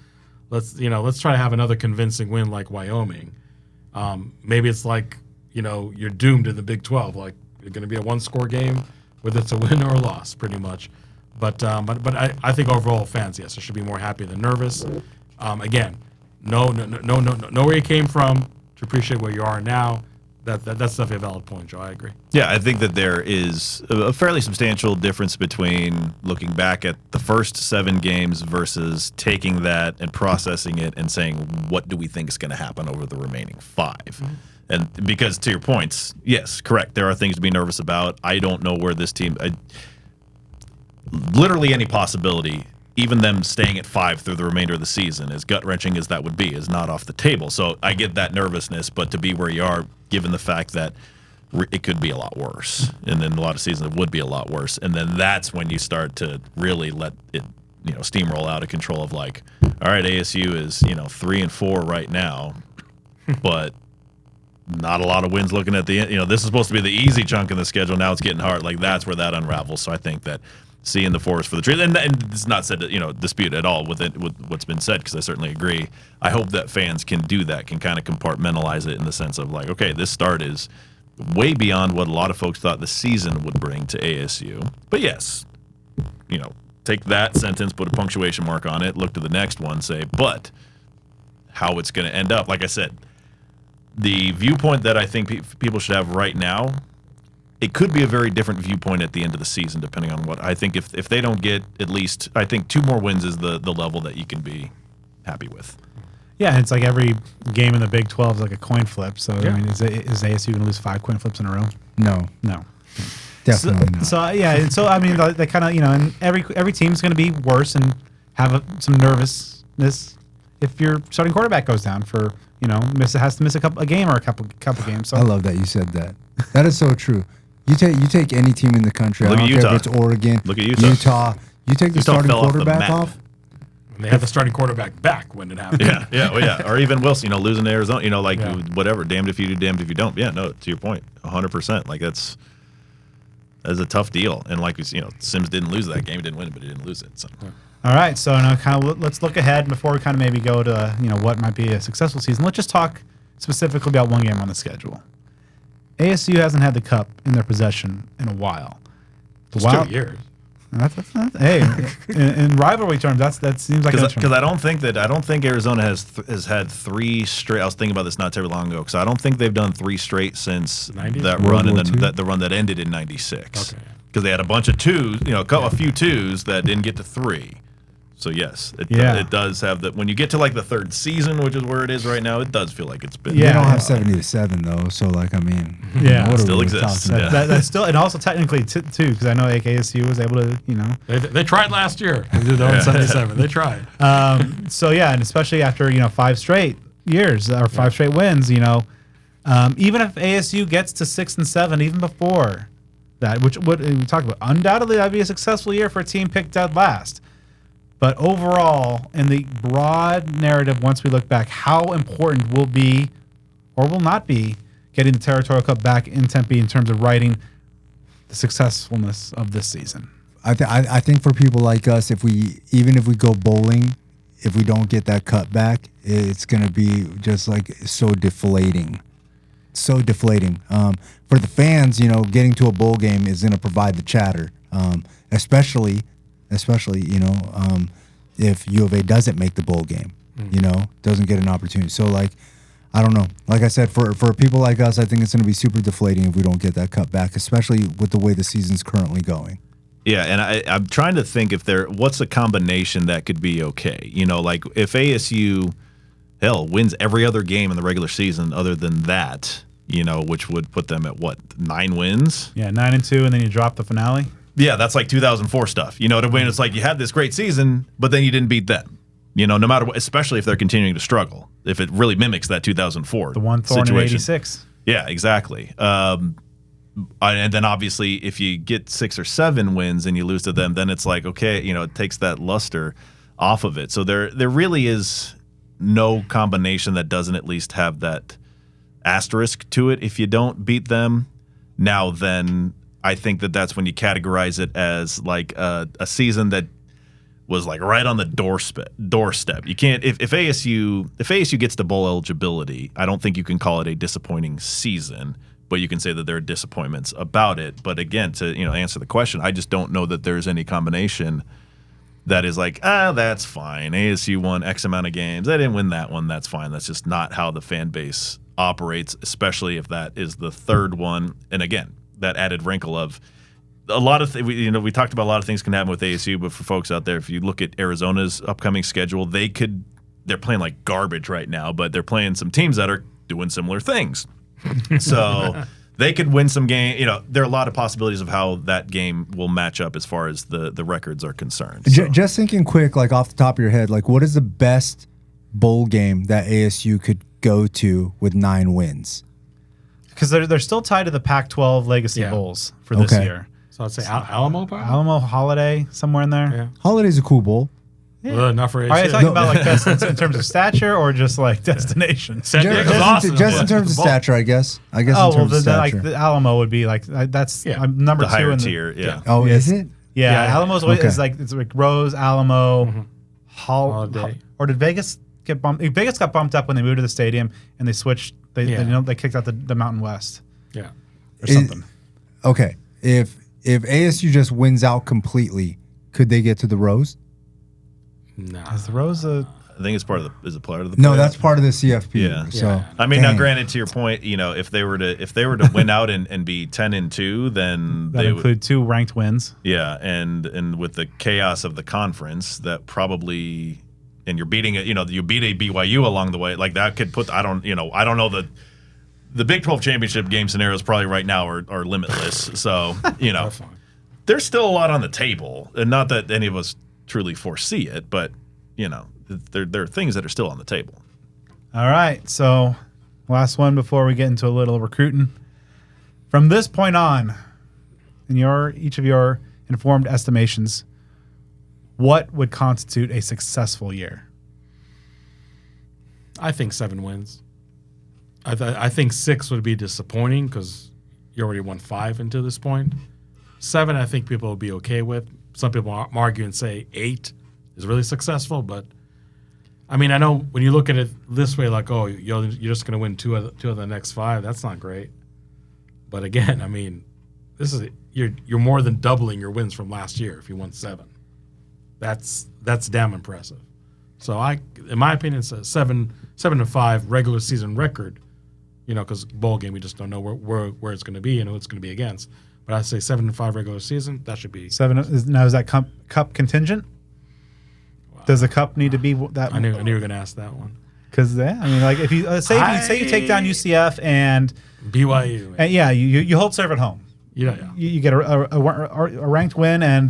try to have another convincing win like Wyoming. Maybe it's like, you're doomed in the Big 12. Like, you're going to be a one-score game, whether it's a win or a loss, pretty much. But I think overall, fans, yes, they should be more happy than nervous. Again, know where you came from to appreciate where you are now. That's definitely a valid point, Joe. I agree. Yeah, I think that there is a fairly substantial difference between looking back at the first 7 games versus taking that and processing it and saying, what do we think is going to happen over the remaining 5? Mm-hmm. And because to your points, yes, correct. There are things to be nervous about. I don't know where this team, literally any possibility, even them staying at 5 through the remainder of the season, as gut-wrenching as that would be, is not off the table. So I get that nervousness, but to be where you are, given the fact that it could be a lot worse, and in a lot of seasons it would be a lot worse, and then that's when you start to really let it, steamroll out of control of like, all right, ASU is 3-4 right now, but not a lot of wins looking at the end. This is supposed to be the easy chunk in the schedule. Now it's getting hard. Like, that's where that unravels. So I think that seeing the forest for the trees, and it's not said to dispute at all with what's been said, because I certainly agree. I hope that fans can do that, can kind of compartmentalize it in the sense of like, okay, this start is way beyond what a lot of folks thought the season would bring to ASU. But yes, take that sentence, put a punctuation mark on it, look to the next one, say, but how it's going to end up. Like I said, the viewpoint that I think people should have right now, it could be a very different viewpoint at the end of the season, depending on what I think. If they don't get at least, I think 2 more wins is the level that you can be happy with. Yeah, it's like every game in the Big 12 is like a coin flip. So Yeah. I mean, is ASU going to lose 5 coin flips in a row? No, definitely not. So I mean, they kind of and every team's going to be worse and have some nervousness if your starting quarterback goes down for has to miss a game or a couple games. So I love that you said that. That is so true. You take any team in the country. Look I at don't care if Utah. it's Oregon, Look at Utah. You take the Utah starting fell off the quarterback map. off. And they had the starting quarterback back when it happened. Yeah. Or even Wilson, losing to Arizona, Yeah. whatever. Damned if you do, damned if you don't. Yeah, no, to your point, 100%. Like that's a tough deal. And like Sims didn't lose that game, he didn't win it, but he didn't lose it. So. all right, so now kind of let's look ahead before we kind of maybe go to what might be a successful season. Let's just talk specifically about one game on the schedule. ASU hasn't had the cup in their possession in a while. It's 2 years. That's not, hey, in rivalry terms, that seems like Because I don't think Arizona has had 3 straight. I was thinking about this not terribly long ago, because I don't think they've done 3 straight since 90s? that World run, and War then II? the run that ended in '96. Okay. Because they had a bunch of 2s, a few 2s that didn't get to 3. So yes, it does have that. When you get to like the 3rd season, which is where it is right now, it does feel like it's been. Yeah. They don't have 70-7 though, so like I mean, Yeah. what are Still we exists. talking about? that's still, and also technically too, because I know ASU was able to They tried last year. They did their own 77. They tried. So yeah, and especially after 5 straight years or 5 straight wins, even if ASU gets to 6 and 7, even before that, which what we talked about, undoubtedly that'd be a successful year for a team picked dead last. But overall, in the broad narrative, once we look back, how important will be or will not be getting the Territorial Cup back in Tempe in terms of writing the successfulness of this season? I think for people like us, even if we go bowling, if we don't get that cut back, it's going to be just like so deflating. So deflating. For the fans, getting to a bowl game is going to provide the chatter, especially if U of A doesn't make the bowl game, doesn't get an opportunity. So like, I don't know. Like I said, for people like us, I think it's going to be super deflating if we don't get that cut back, especially with the way the season's currently going. Yeah, and I'm trying to think what's a combination that could be okay. You know, like if ASU, hell, wins every other game in the regular season other than that, you know, which would put them at what, 9 wins? Yeah, 9-2, and then you drop the finale. Yeah, that's like 2004 stuff. You know what I mean? It's like you had this great season, but then you didn't beat them. You know, no matter what, especially if they're continuing to struggle, if it really mimics that 2004 The one thorn in situation. 86. Yeah, exactly. And then obviously, if you get 6 or 7 wins and you lose to them, then it's like, okay, you know, it takes that luster off of it. So there really is no combination that doesn't at least have that asterisk to it. If you don't beat them, now then I think that's when you categorize it as like a season that was like right on the doorstep. You can't if ASU gets to bowl eligibility, I don't think you can call it a disappointing season, but you can say that there are disappointments about it. But again, to answer the question, I just don't know that there's any combination that is like, that's fine. ASU won X amount of games. They didn't win that one. That's fine. That's just not how the fan base operates, especially if that is the third one. And again, that added wrinkle of a lot of we talked about a lot of things can happen with ASU, but for folks out there, if you look at Arizona's upcoming schedule, they're playing like garbage right now, but they're playing some teams that are doing similar things. So they could win some game. There are a lot of possibilities of how that game will match up as far as the records are concerned. So. Just thinking quick, like off the top of your head, like what is the best bowl game that ASU could go to with 9 wins? Because they're still tied to the Pac-12 Legacy Bowls for this year. So I'd say Alamo, probably? Alamo, Holiday, somewhere in there. Yeah. Holiday's a cool bowl. Well, enough for ASU. Are you talking about like best in terms of stature or just like destination? San Diego's awesome. Just in terms of stature, I guess. Oh, in terms well, of stature. the Alamo would be like that's number the 2 higher in the tier. Yeah. Oh, is it? Yeah, Alamo's is like it's like Rose, Alamo, Holiday. Or did Vegas get bumped? Vegas got bumped up when they moved to the stadium and they switched. They kicked out the Mountain West. Yeah. Or something. Okay. If ASU just wins out completely, could they get to the Rose? No. Is the Rose a? I think it's part of the. Is it part of the? No, playoff? that's part of the CFP. Yeah. So I mean, now dang. granted, to your point, if they were to win out and be 10-2, then That they include 2 ranked wins. Yeah, and with the chaos of the conference, that probably, and you're beating it, you beat a BYU along the way, like that could put. I don't know the Big 12 championship game scenarios probably right now are limitless. So there's still a lot on the table, and not that any of us truly foresee it, but there are things that are still on the table. All right, so last one before we get into a little recruiting. From this point on, in each of your informed estimations, what would constitute a successful year? I think 7 wins. I think 6 would be disappointing because you already won 5 until this point. 7, I think people will be okay with. Some people argue and say 8 is really successful, but I mean, I know when you look at it this way, like, oh, you're just going to win 2 of the next 5. That's not great. But again, I mean, you're more than doubling your wins from last year if you won 7. That's damn impressive. So in my opinion, it's a 7-5 regular season record. Because bowl game, we just don't know where it's going to be and who it's going to be against. But I'd say 7-5 regular season, that should be 7. Now is that cup contingent? Wow. Does the cup need to be that? I knew you were going to ask that one. Because I mean, like if you say you take down UCF and BYU, and you hold serve at home. Yeah. You get a ranked win and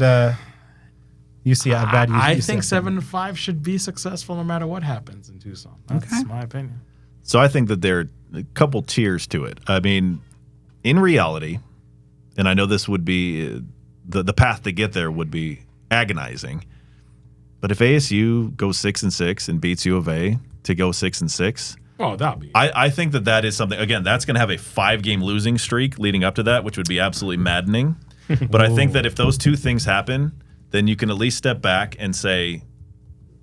UCF bad. I think 7-5 should be successful no matter what happens in Tucson. That's my opinion. So I think that there are a couple tiers to it. I mean, in reality, and I know this would be the path to get there would be agonizing, but if ASU goes 6-6 and beats U of A to go 6-6, oh, that'll be. I think that is something. Again, that's going to have a 5-game losing streak leading up to that, which would be absolutely maddening. But I think that if those 2 things happen, then you can at least step back and say,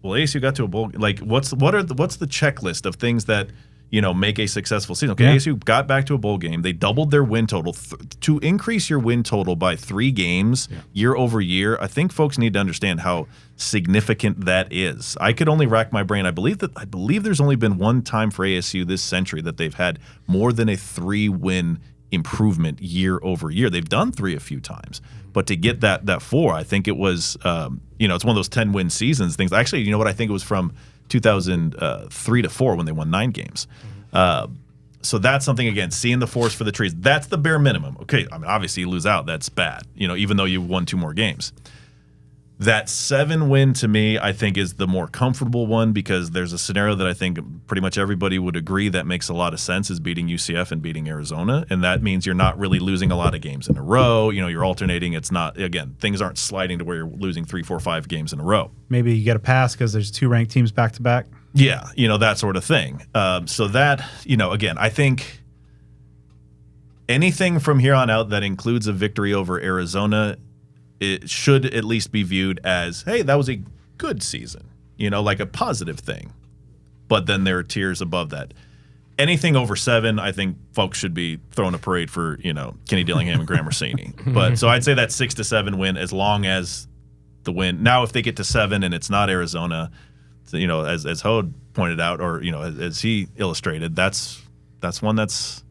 well, ASU got to a bowl. Like, what's the checklist of things that make a successful season. Okay, Yeah. ASU got back to a bowl game. They doubled their win total. To increase your win total by 3 games year over year, I think folks need to understand how significant that is. I could only rack my brain. I believe there's only been one time for ASU this century that they've had more than a 3-win improvement year over year. They've done 3 a few times, but to get that 4, I think it was it's one of those 10-win seasons things. Actually, you know what? I think it was from 2003 to 4 when they won 9 games. So that's something, again, seeing the forest for the trees. That's the bare minimum. Okay, I mean, obviously you lose out. That's bad, even though you won 2 more games. That 7 win to me, I think, is the more comfortable one because there's a scenario that I think pretty much everybody would agree that makes a lot of sense is beating UCF and beating Arizona. And that means you're not really losing a lot of games in a row. You're alternating. It's not, again, things aren't sliding to where you're losing 3, 4, 5 games in a row. Maybe you get a pass because there's 2 ranked teams back to back. Yeah, that sort of thing. So that, again, I think anything from here on out that includes a victory over Arizona, it should at least be viewed as, hey, that was a good season, like a positive thing. But then there are tiers above that. Anything over 7, I think folks should be throwing a parade for, Kenny Dillingham and Graham Rossini. But so I'd say that 6 to 7 win as long as the win. Now, if they get to 7 and it's not Arizona, as Hod pointed out, or as he illustrated, that's one that's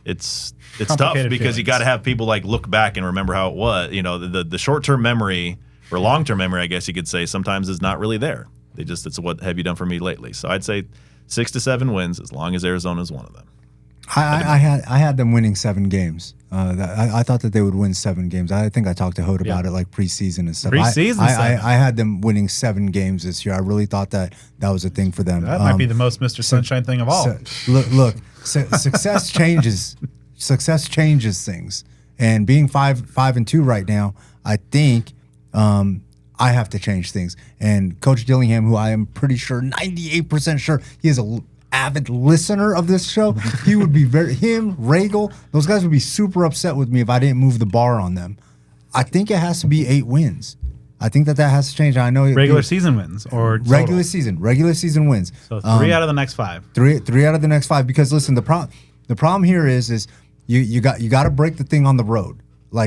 it's tough because you got to have people look back and remember how it was. The short-term memory or long-term memory, I guess you could say, sometimes is not really there. It's what have you done for me lately? So I'd say 6 to 7 wins as long as Arizona is one of them. I had them winning 7 games. I thought that they would win 7 games. I think I talked to Hod about it preseason and stuff. I had them winning 7 games this year. I really thought that was a thing for them. That might be the most Mr. Sunshine thing of all. Look, success changes. Success changes things. And being 5-2 right now, I think I have to change things. And Coach Dillingham, who I am pretty sure, 98% sure, he is a avid listener of this show. He would be Regal, those guys would be super upset with me if I didn't move the bar on them. I think it has to be 8 wins. I think that has to change. I know regular season wins or total? regular season wins. So 3 out of the next 5. 3 out of the next 5. Because listen, the problem here is you got to break the thing on the road.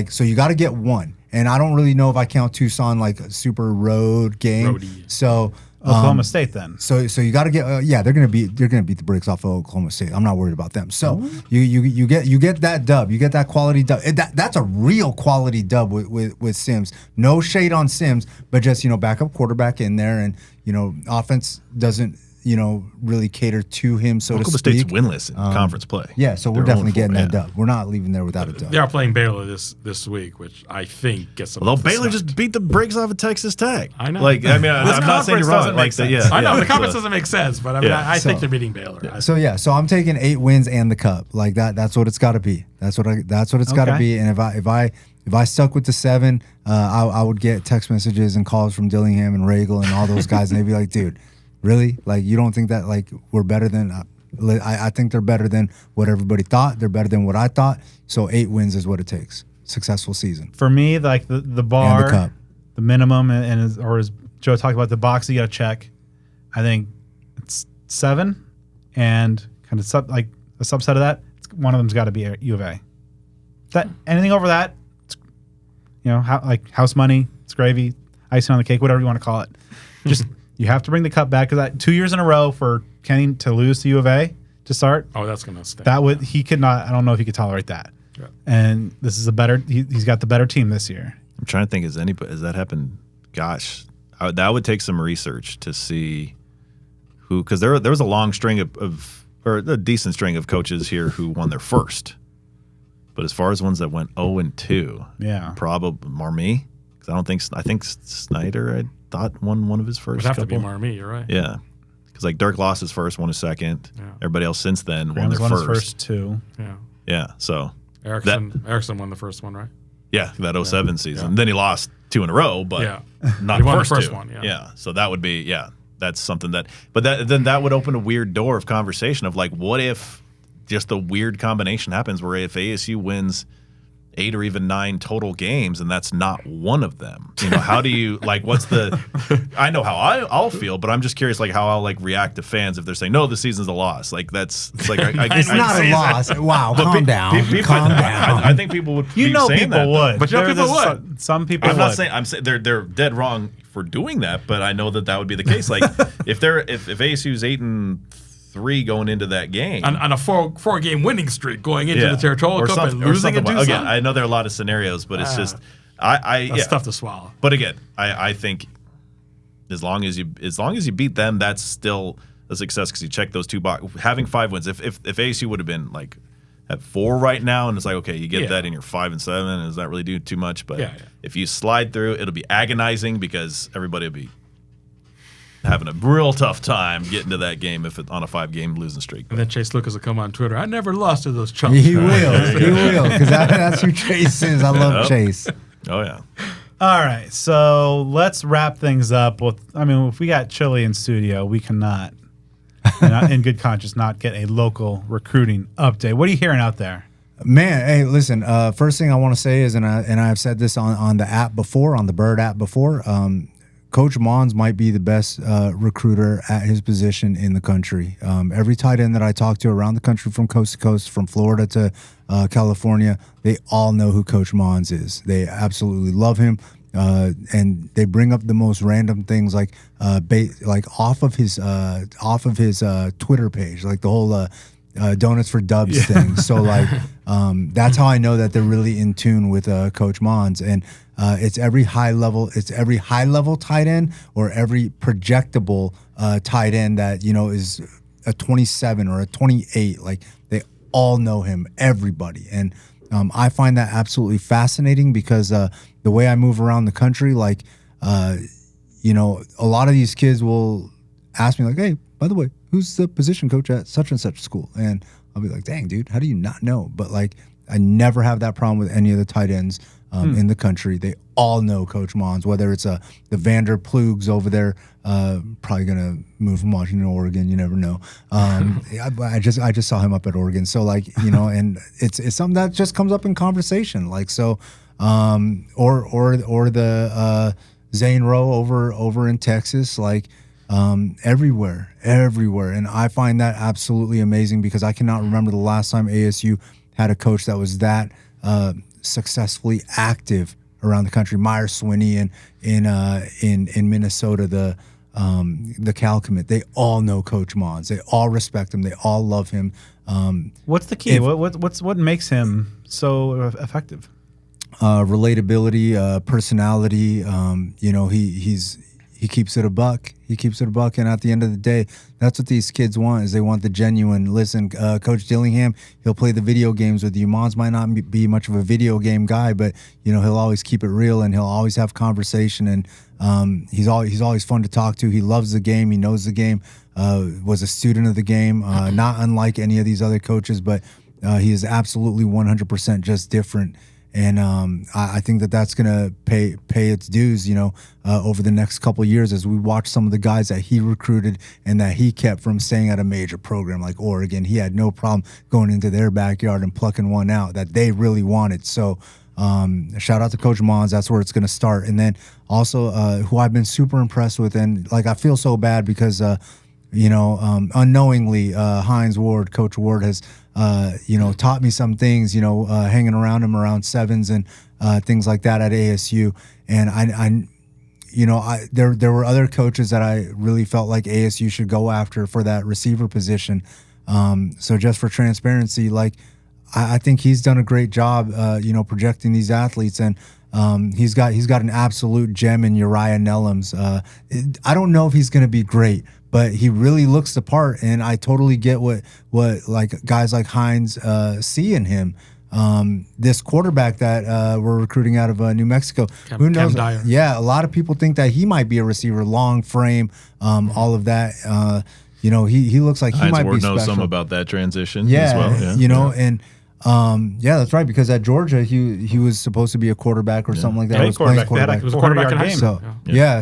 So you got to get 1. And I don't really know if I count Tucson like a super road game. Roadie. So Oklahoma State then. So you got to get they're gonna beat the brakes off of Oklahoma State. I'm not worried about them. So you get that dub, you get that quality dub. That's a real quality dub with Sims. No shade on Sims, but just backup quarterback in there, and offense doesn't really cater to him, so Oklahoma to speak. State's winless in conference play. Yeah, so we're definitely getting that dub. We're not leaving there without a dub. They are playing Baylor this week, which I think gets them. Although Baylor just beat the brakes off of Texas Tech. I know. I'm not saying you're wrong. I know the conference doesn't make sense, but I think they're beating Baylor. So I'm taking 8 wins and the cup. That's what it's got to be. That's what it's got to be. And if I stuck with the 7, I would get text messages and calls from Dillingham and Regal and all those guys, and they'd be like, dude, really? You don't think that we're better than? I think they're better than what everybody thought. They're better than what I thought. So 8 wins is what it takes. Successful season. For me, the bar, and the cup, the minimum, and as Joe talked about, the box you got to check. I think it's 7, and kind of a subset of that. One of them's got to be U of A. That anything over that, it's, house money, it's gravy, icing on the cake, whatever you want to call it. Just. You have to bring the cup back because 2 years in a row for Kenny to lose to U of A to start. Oh, that's gonna stay. He could not. I don't know if he could tolerate that. Yeah. And this is he's got the better team this year. I'm trying to think. Has that happened? Gosh, that would take some research to see who, because there was a long string or a decent string of coaches here who won their first. But as far as ones that went 0-2, probably Marmee. Because I think Snyder. I thought won one of his first. Would have to be Marmee. You're right. Yeah, because Dirk lost his first, won his second. Yeah. Everybody else since then won their won first. His first 2. Yeah. Yeah. So Erickson won the first one, right? Yeah, that 07 season. Yeah. Then he lost 2 in a row, but not he won the first 2. one. Yeah. So that would be that's something that. But that would open a weird door of conversation of what if just a weird combination happens where if ASU wins 8 or even 9 total games, and that's not one of them. How do you what's the? I know how I'll feel, but I'm just curious, how I'll react to fans if they're saying no, this season's a loss. It's it's not a loss. Wow, calm down. Calm down. I think people would. People that, would, but people would. Some people. I'm would. not saying. I'm saying they're dead wrong for doing that, but I know that would be the case. if ASU's 8-3 going into that game on a four game winning streak going into the Territorial Cup and losing it. Again, I know there are a lot of scenarios, but it's just that's tough to swallow. But again, I think as long as you beat them, that's still a success because you check those 2 boxes. Having 5 wins, if ASU would have been at 4 right now, and it's okay, you get that in your 5 and 7, does that really do too much? But if you slide through, it'll be agonizing because everybody will be having a real tough time getting to that game if it's on a 5-game losing streak. And then Chase Lucas will come on Twitter. I never lost to those chumps. He will, because that's who Chase is. I love Chase. Oh yeah. All right, so let's wrap things up with. If we got Chilly in studio, we cannot, in good conscience, not get a local recruiting update. What are you hearing out there? Man, hey, listen. First thing I want to say is, and I've said this on the app before, on the Bird app before. Coach Mons might be the best recruiter at his position in the country. Every tight end that I talk to around the country, from coast to coast, from Florida to California, they all know who Coach Mons is. They absolutely love him, and they bring up the most random things, off of his Twitter page, the whole Donuts for Dubs thing. So that's how I know that they're really in tune with Coach Mons. And it's every high level tight end or every projectable tight end that is a 27 or a 28. They all know him, everybody. And I find that absolutely fascinating because the way I move around the country, a lot of these kids will ask me hey, by the way, who's the position coach at such and such school? And I'll be like, dang, dude, how do you not know? But I never have that problem with any of the tight ends in the country. They all know Coach Mons, whether it's the Vander Plugs over there, probably gonna move from Washington to Oregon. You never know. I just saw him up at Oregon, so and it's something that just comes up in conversation, or the Zane Rowe over in Texas, everywhere. And I find that absolutely amazing because I cannot remember the last time ASU had a coach that was that successfully active around the country. Meyer Swinney in Minnesota, the Cal commit, they all know Coach Mons. They all respect him. They all love him. What's the key? What makes him so effective? Relatability, personality. He keeps it a buck. And at the end of the day, that's what these kids want, is they want the genuine. Listen, Coach Dillingham, he'll play the video games with you. Mons might not be much of a video game guy, but he'll always keep it real and he'll always have conversation. And he's always fun to talk to. He loves the game. He knows the game. Was a student of the game, not unlike any of these other coaches, but he is absolutely 100% just different. And I think that's going to pay its dues, over the next couple of years as we watch some of the guys that he recruited and that he kept from staying at a major program like Oregon. He had no problem going into their backyard and plucking one out that they really wanted. So shout out to Coach Mons. That's where it's going to start. And then also who I've been super impressed with, and I feel so bad because unknowingly, Coach Ward has, taught me some things, hanging around him around sevens and things like that at ASU. And there were other coaches that I really felt like ASU should go after for that receiver position. So just for transparency, I think he's done a great job, projecting these athletes, and he's got an absolute gem in Uriah Nellums. I don't know if he's going to be great, but he really looks the part, and I totally get what guys like Hines see in him. This quarterback that we're recruiting out of New Mexico, who knows? Yeah, a lot of people think that he might be a receiver, long frame, all of that. He looks like he might be special. Knows some about that transition as well. And that's right, because at Georgia he was supposed to be a quarterback or something like that. Yeah, he was quarterback. He was a quarterback in high school.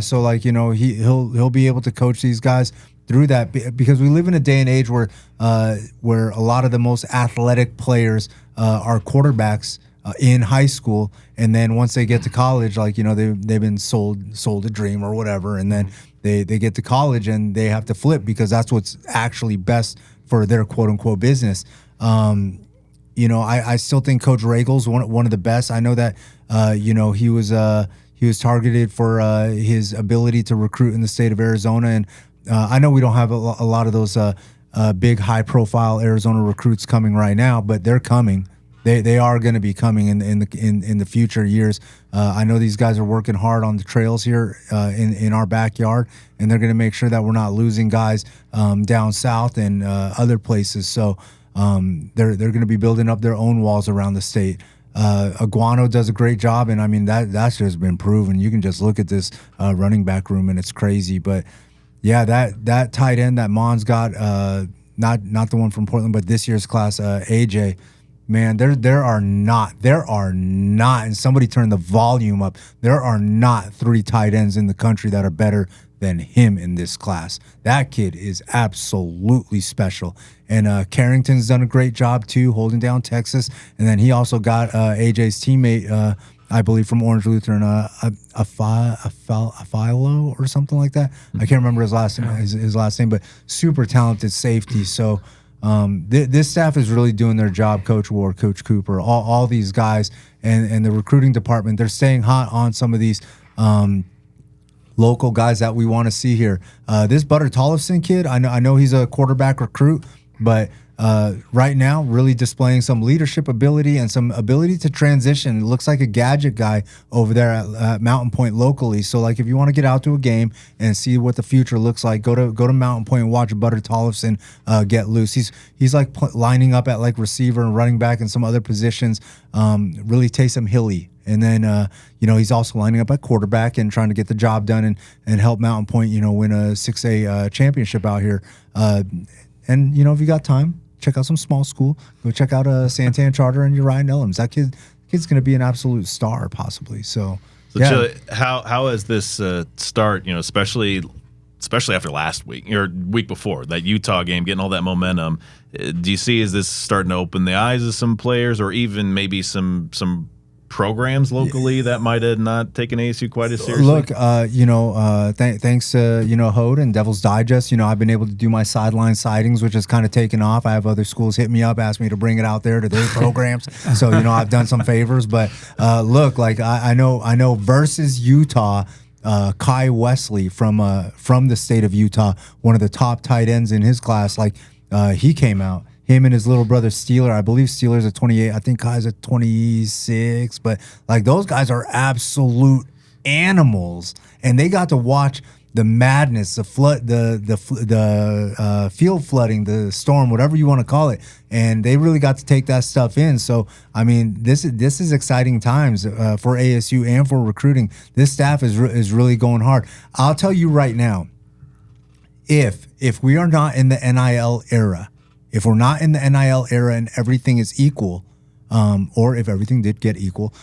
So he'll be able to coach these guys through that, because we live in a day and age where a lot of the most athletic players are quarterbacks in high school, and then once they get to college, like they've been sold a dream or whatever, and then they get to college and they have to flip because that's what's actually best for their quote unquote business. I still think Coach Ragel's one of the best. I know that he was targeted for his ability to recruit in the state of Arizona, and I know we don't have a lot of those big high profile Arizona recruits coming right now, but they're coming. They are going to be coming in the future years. I know these guys are working hard on the trails here in our backyard, and they're going to make sure that we're not losing guys down south and other places. So they're going to be building up their own walls around the state. Aguano does a great job, and I mean that's just been proven. You can just look at this running back room, and it's crazy. But yeah, that tight end that Mon's got, not the one from Portland, but this year's class, AJ. Man, there are not, and somebody turn the volume up. There are not 3 tight ends in the country that are better than him in this class. That kid is absolutely special. And Carrington's done a great job too, holding down Texas. And then he also got AJ's teammate, I believe from Orange Lutheran, Philo or something like that. I can't remember his last name, but super talented safety. So. This staff is really doing their job. Coach Ward, Coach Cooper, all these guys, and the recruiting department. They're staying hot on some of these local guys that we want to see here. This Butter Tollefson kid, I know he's a quarterback recruit, but right now really displaying some leadership ability and some ability to transition. It looks like a gadget guy over there at Mountain Point locally. So like if you want to get out to a game and see what the future looks like, go to Mountain Point and watch Butter Tollefson get loose. He's like lining up at like receiver and running back and some other positions. Really Taysom Hilly. And then, he's also lining up at quarterback and trying to get the job done and help Mountain Point, win a 6A championship out here. And, if you got time, check out some small school. Go check out Santan Charter and Uriah Nellums. That kid's going to be an absolute star, possibly. So yeah. Chilly, how has this start? Especially after last week or week before that Utah game, getting all that momentum. Do you see is this starting to open the eyes of some players, or even maybe some programs locally that might have not taken ASU quite as seriously? Look, thanks to Hod and Devil's Digest, I've been able to do my sideline sightings, which has kind of taken off. I have other schools hit me up, ask me to bring it out there to their programs. So I've done some favors, but look, like I know versus Utah. Kai Wesley from the state of Utah, one of the top tight ends in his class, he came out. Him and his little brother Steeler, I believe Steeler's at 28. I think Kai's at 26. But those guys are absolute animals, and they got to watch the madness, the flood, the field flooding, the storm, whatever you want to call it, and they really got to take that stuff in. So I mean, this is exciting times for ASU and for recruiting. This staff is really going hard. I'll tell you right now, if we are not in the NIL era. If we're not in the NIL era and everything is equal, or if everything did get equal,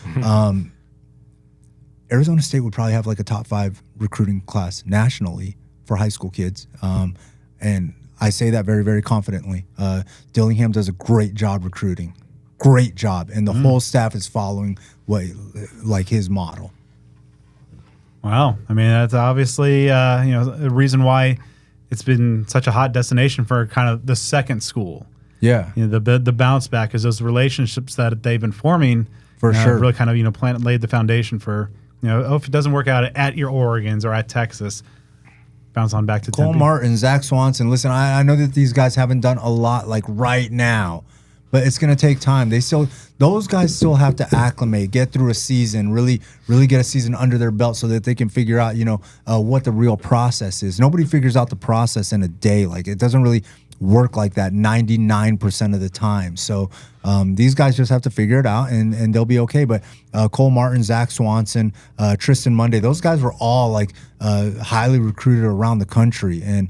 Arizona State would probably have like a top 5 recruiting class nationally for high school kids. And I say that very, very confidently. Dillingham does a great job recruiting. Great job. And the whole staff is following his model. Wow. I mean, that's obviously, a reason why it's been such a hot destination for kind of the second school. Yeah. The bounce back is those relationships that they've been forming for sure. Really kind of laid the foundation for if it doesn't work out at your Oregons or at Texas, bounce on back to Cole Tempe. Martin, Zach Swanson. Listen, I know that these guys haven't done a lot right now, but it's going to take time. Those guys still have to acclimate, get through a season, really get a season under their belt so that they can figure out, what the real process is. Nobody figures out the process in a day. It doesn't really work like that 99% of the time. So these guys just have to figure it out, and they'll be okay. But Cole Martin, Zach Swanson, Tristan Monday, those guys were all highly recruited around the country, and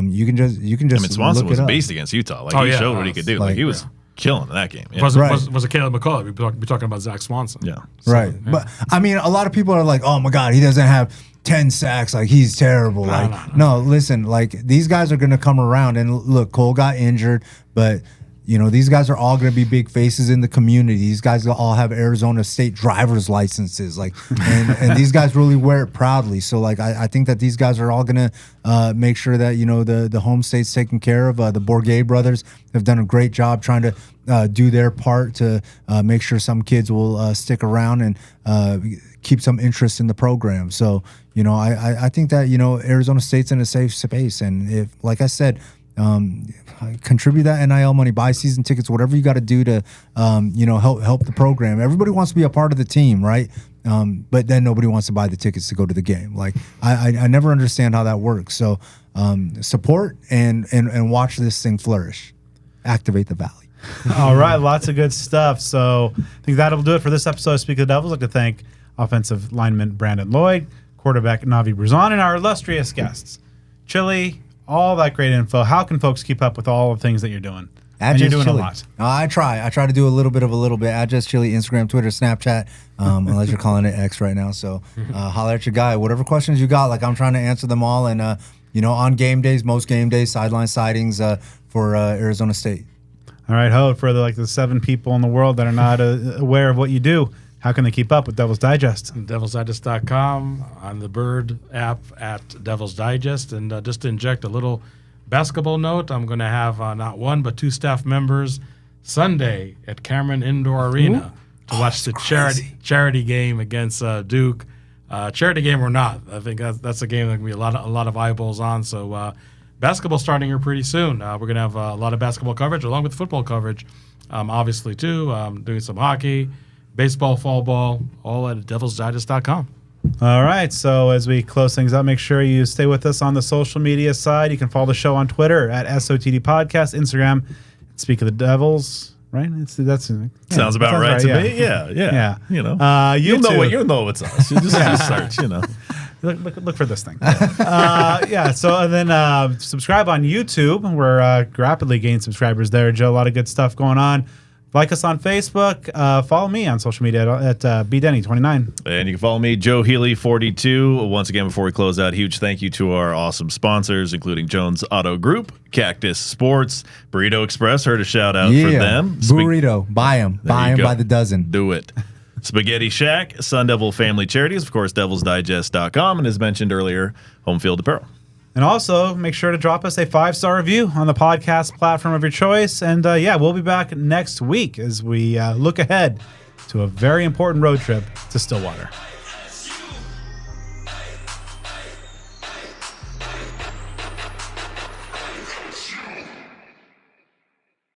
you can just. I mean, Swanson was a beast against Utah. He showed what he could do. He was killing in that game. Yeah. Was it Caleb McCullough? We'd be talking about Zach Swanson. Yeah. So, right. Yeah. But I mean, a lot of people are like, oh my God, he doesn't have 10 sacks. He's terrible. No, listen, these guys are going to come around. And look, Cole got injured, but these guys are all going to be big faces in the community. These guys all have Arizona State driver's licenses, and these guys really wear it proudly. So, I think that these guys are all going to make sure that the home state's taken care of. The Bourget brothers have done a great job trying to do their part to make sure some kids will stick around and keep some interest in the program. So, I think that Arizona State's in a safe space, and if, like I said, contribute that NIL money, buy season tickets, whatever you got to do to, help the program. Everybody wants to be a part of the team, right? But then nobody wants to buy the tickets to go to the game. I never understand how that works. So support and watch this thing flourish. Activate the Valley. All right, lots of good stuff. So I think that'll do it for this episode of Speak of the Devils. I'd like to thank offensive lineman Brandon Lloyd, quarterback Navi Bruzon, and our illustrious guests, Chilly. All that great info. How can folks keep up with all the things that you're doing? And you're doing Chilly. a lot. I try to do a little bit. At Chilly, Instagram, Twitter, Snapchat, unless you're calling it X right now. So holler at your guy. Whatever questions you got, I'm trying to answer them all. And, on game days, most game days, sideline sightings for Arizona State. All right, Hod, for the 7 people in the world that are not aware of what you do, how can they keep up with Devil's Digest? DevilsDigest.com, on the Bird app at Devil's Digest. And just to inject a little basketball note, I'm going to have not 1 but 2 staff members Sunday at Cameron Indoor Arena to watch the charity game against Duke. Charity game or not, I think that's a game that going to be a lot of eyeballs on. So basketball starting here pretty soon. We're going to have a lot of basketball coverage along with football coverage, obviously too. Doing some hockey, baseball, fall ball, all at devilsdigest.com. All right, so as we close things up, make sure you stay with us on the social media side. You can follow the show on Twitter at SOTD Podcast, Instagram, Speak of the Devils, right? Sounds about right to me. Yeah. You'll know it's us. You just search, Look for this thing. So and then subscribe on YouTube. We're rapidly gaining subscribers there, Joe. A lot of good stuff going on. Like us on Facebook. Follow me on social media at bdenny29. And you can follow me, Joe Healy42. Once again, before we close out, huge thank you to our awesome sponsors, including Jones Auto Group, Cactus Sports, Burrito Express. Heard a shout out for them. Burrito. Buy them. Buy them by the dozen. Do it. Spaghetti Shack, Sun Devil Family Charities, of course, devilsdigest.com, and as mentioned earlier, Home Field Apparel. And also, make sure to drop us a 5-star review on the podcast platform of your choice. And we'll be back next week as we look ahead to a very important road trip to Stillwater.